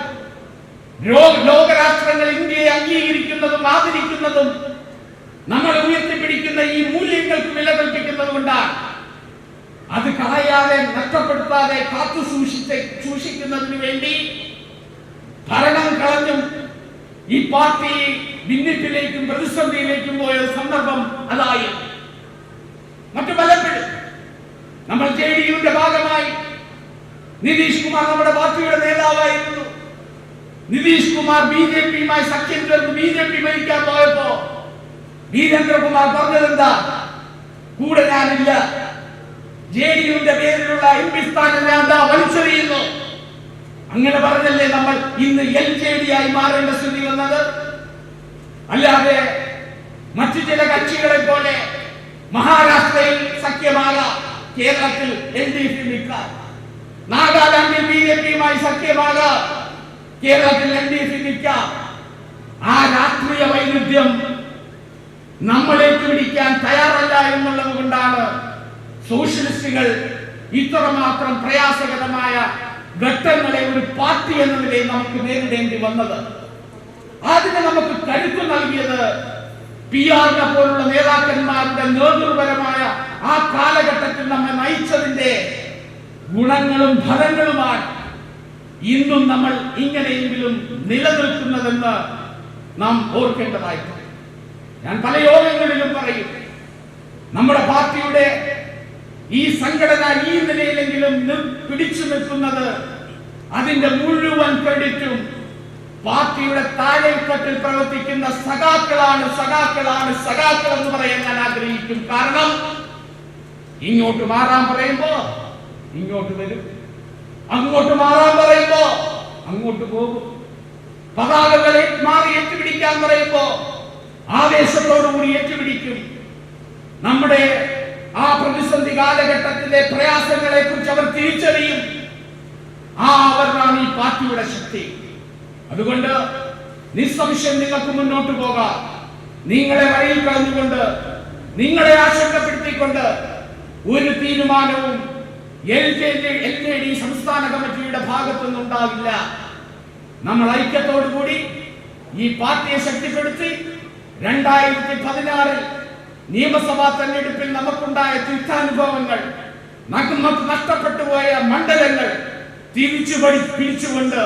ലോകരാഷ്ട്രങ്ങൾ ഇന്ത്യയെ അംഗീകരിക്കുന്നതും ആദരിക്കുന്നതും നമ്മൾ ഉയർത്തിപ്പിടിക്കുന്ന ഈ മൂല്യങ്ങൾക്ക് വില കൽപ്പിക്കുന്നത് കൊണ്ടാണ്. അത് കളയാതെ നഷ്ടപ്പെടുത്താതെ കാത്തു സൂക്ഷിക്കുന്നതിന് വേണ്ടി ഭരണം കളഞ്ഞും ഈ പാർട്ടി ഭിന്നിപ്പിലേക്കും പ്രതിസന്ധിയിലേക്കും പോയ സന്ദർഭം അതായി. മറ്റു പലപ്പോഴും നമ്മൾ JDU-ന്റെ ഭാഗമായി നിതീഷ് കുമാർ നമ്മുടെ പാർട്ടിയുടെ നേതാവായിരുന്നു. നിതീഷ് കുമാർ BJP-യുമായി സഖ്യം ചേർന്ന് BJP ഭരിക്കാൻ പോയപ്പോ വീരേന്ദ്രകുമാർ പറഞ്ഞതെന്താ? കൂടെ ഞാനില്ല, JDU-ന്റെ പേരിലുള്ള MP സ്ഥാനം ഞാൻ വലിച്ചെറിയുന്നു. അങ്ങനെ പറഞ്ഞല്ലേ നമ്മൾ ഇന്ന് LJD-ആയി മാറേണ്ട സ്ഥിതി വന്നത്. അല്ലാതെ മറ്റു ചില കക്ഷികളെ പോലെ മഹാരാഷ്ട്രയിൽ സഖ്യമാകാം, കേരളത്തിൽ LDF നിൽക്കാം, നാഗാലാൻഡിൽ BJP-യുമായി സഖ്യമാകാം, കേരളത്തിൽ LDF നിൽക്കാം. ആ രാഷ്ട്രീയ വൈരുദ്ധ്യം നമ്മളേക്ക് പിടിക്കാൻ തയ്യാറല്ല എന്നുള്ളത് കൊണ്ടാണ് സോഷ്യലിസ്റ്റുകൾ ഇത്രമാത്രം പ്രയാസകരമായ ഘട്ടങ്ങളെ ഒരു പാർട്ടി എന്ന നിലയിൽ നമുക്ക് നേരിടേണ്ടി വന്നത്. അതിന് നമുക്ക് കരുത്ത് നൽകിയത് PR-നെ പോലുള്ള നേതാക്കന്മാരുടെ നേതൃപരമായ ആ കാലഘട്ടത്തിൽ നമ്മെ നയിച്ചതിന്റെ ഗുണങ്ങളും ഫലങ്ങളുമാണ്. ഇന്നും നമ്മൾ ഇങ്ങനെയെങ്കിലും നിലനിൽക്കുന്നതെന്ന് നാം ഓർക്കേണ്ടതായിട്ടുണ്ട്. ഞാൻ പല യോഗങ്ങളിലും പറയും, നമ്മുടെ പാർട്ടിയുടെ ഈ സംഘടന ഈ നിലയിലെങ്കിലും പിടിച്ചു നിൽക്കുന്നത് അതിന്റെ മുഴുവൻ ക്രെഡിറ്റും പാർട്ടിയുടെ താഴെത്തട്ടിൽ പ്രവർത്തിക്കുന്ന സഖാക്കളാണ് എന്ന് പറയാൻ ഞാൻ ആഗ്രഹിക്കും. കാരണം ഇങ്ങോട്ട് മാറാൻ പറയുമ്പോ ഇങ്ങോട്ട് വരും, അങ്ങോട്ട് മാറാൻ പറയുമ്പോ അങ്ങോട്ട് പോകും. പതാകകളെ മാറി ഏറ്റുപിടിക്കാൻ പറയുമ്പോ ആവേശത്തോടുകൂടി ഏറ്റുപിടിക്കും. നമ്മുടെ ആ പ്രതിസന്ധി കാലഘട്ടത്തിലെ പ്രയാസങ്ങളെ കുറിച്ച് അവർ തിരിച്ചറിയും. അവരാണ് ഈ പാർട്ടിയുടെ ശക്തി. അതുകൊണ്ട് നിസ്സംശയം നിങ്ങൾക്ക് മുന്നോട്ട് പോകാം. നിങ്ങളെ വഴിയിൽ കളഞ്ഞുകൊണ്ട്, നിങ്ങളെ ആശങ്കപ്പെടുത്തിക്കൊണ്ട് ഒരു തീരുമാനവും LJD സംസ്ഥാന കമ്മിറ്റിയുടെ ഭാഗത്തുനിന്നുണ്ടാവില്ല. നമ്മൾ ഐക്യത്തോടുകൂടി ഈ പാർട്ടിയെ ശക്തിപ്പെടുത്തി 2016 നിയമസഭാ തെരഞ്ഞെടുപ്പിൽ നമുക്കുണ്ടായ തീർത്ഥാനുഭവങ്ങൾ, നമുക്ക് നഷ്ടപ്പെട്ടു പോയ മണ്ഡലങ്ങൾ പിടിച്ചുകൊണ്ട്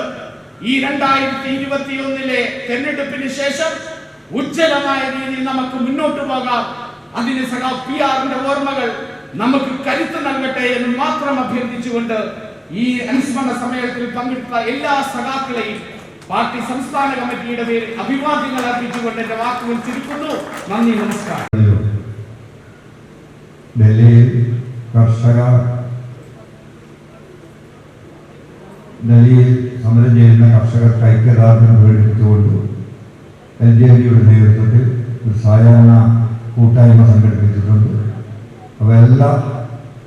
ഈ 2021 തെരഞ്ഞെടുപ്പിന് ശേഷം ഉജ്ജ്വലമായ രീതിയിൽ നമുക്ക് മുന്നോട്ട് പോകാം. അതിന് സഖാവ് PR-ന്റെ ഓർമ്മകൾ നമുക്ക് കരുത്ത് നൽകട്ടെ എന്ന് മാത്രം അഭ്യർത്ഥിച്ചുകൊണ്ട് ഈ അനുസ്മരണ സമയത്തിൽ പങ്കെടുത്ത എല്ലാ സഖാക്കളെയും പാർട്ടി സംസ്ഥാന കമ്മിറ്റിയുടെ പേരിൽ അഭിവാദ്യങ്ങൾ അർപ്പിച്ചുകൊണ്ട് എന്റെ വാക്കുകൾ ചുരുക്കുന്നു. നന്ദി, നമസ്കാരം.
ഡൽഹിയിൽ സമരം ചെയ്യുന്ന കർഷകർക്ക് ഐക്യദാർഢ്യം പ്രകടിപ്പിച്ചുകൊണ്ട് LJD-യുടെ നേതൃത്വത്തിൽ ഒരു സായാഹ്ന കൂട്ടായ്മ സംഘടിപ്പിച്ചിട്ടുണ്ട്. അപ്പോൾ എല്ലാ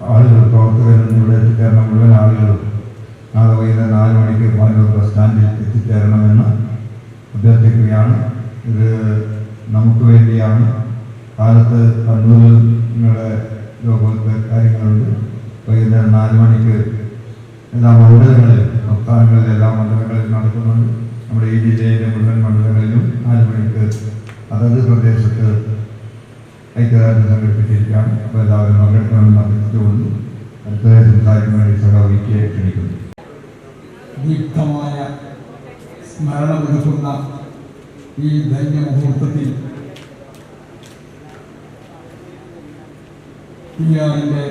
ആളുകളും, പ്രവർത്തകരും ഇവിടെ എത്തിച്ചേർന്ന മുഴുവൻ ആളുകളും നാളെ വൈകുന്നേരം 4 മണിക്ക് പാനൂർ ബസ് സ്റ്റാൻഡിൽ എത്തിച്ചേരണമെന്ന് അഭ്യർത്ഥിക്കുകയാണ്. ഇത് നമുക്ക് വേണ്ടിയാണ്. കാലത്ത് കണ്ണൂരിൽ നിങ്ങളുടെ ലോകത്തെ കാര്യങ്ങളുണ്ട്. വൈകുന്നേരം 4 മണിക്ക് എല്ലാ മണ്ഡലങ്ങളിലും, സംസ്ഥാനങ്ങളിലെ എല്ലാ മണ്ഡലങ്ങളിലും നടക്കുന്നുണ്ട്. നമ്മുടെ ഈ ജില്ലയിലെ മുഴുവൻ മണ്ഡലങ്ങളിലും 4 മണിക്ക് അതത് പ്രദേശത്ത് ഐക്യദാർഢ്യം സംഘടിപ്പിച്ചിരിക്കുകയാണ്. അപ്പോൾ എല്ലാവരും പങ്കെടുക്കണമെന്ന് അഭ്യർത്ഥിച്ചുകൊണ്ട് അടുത്തതായി സംസാരിക്കാൻ വേണ്ടി സഹവിക്ക് ക്ഷണിക്കുന്നു.
ദീപ്തമായ സ്മരണമൊരുക്കുന്ന ഈ ധന്യമുഹൂർത്തത്തിൽ PR-ന്റെ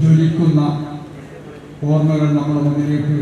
ജ്വലിക്കുന്ന ഓർമ്മകൾ നമ്മുടെ മുന്നിലേക്ക്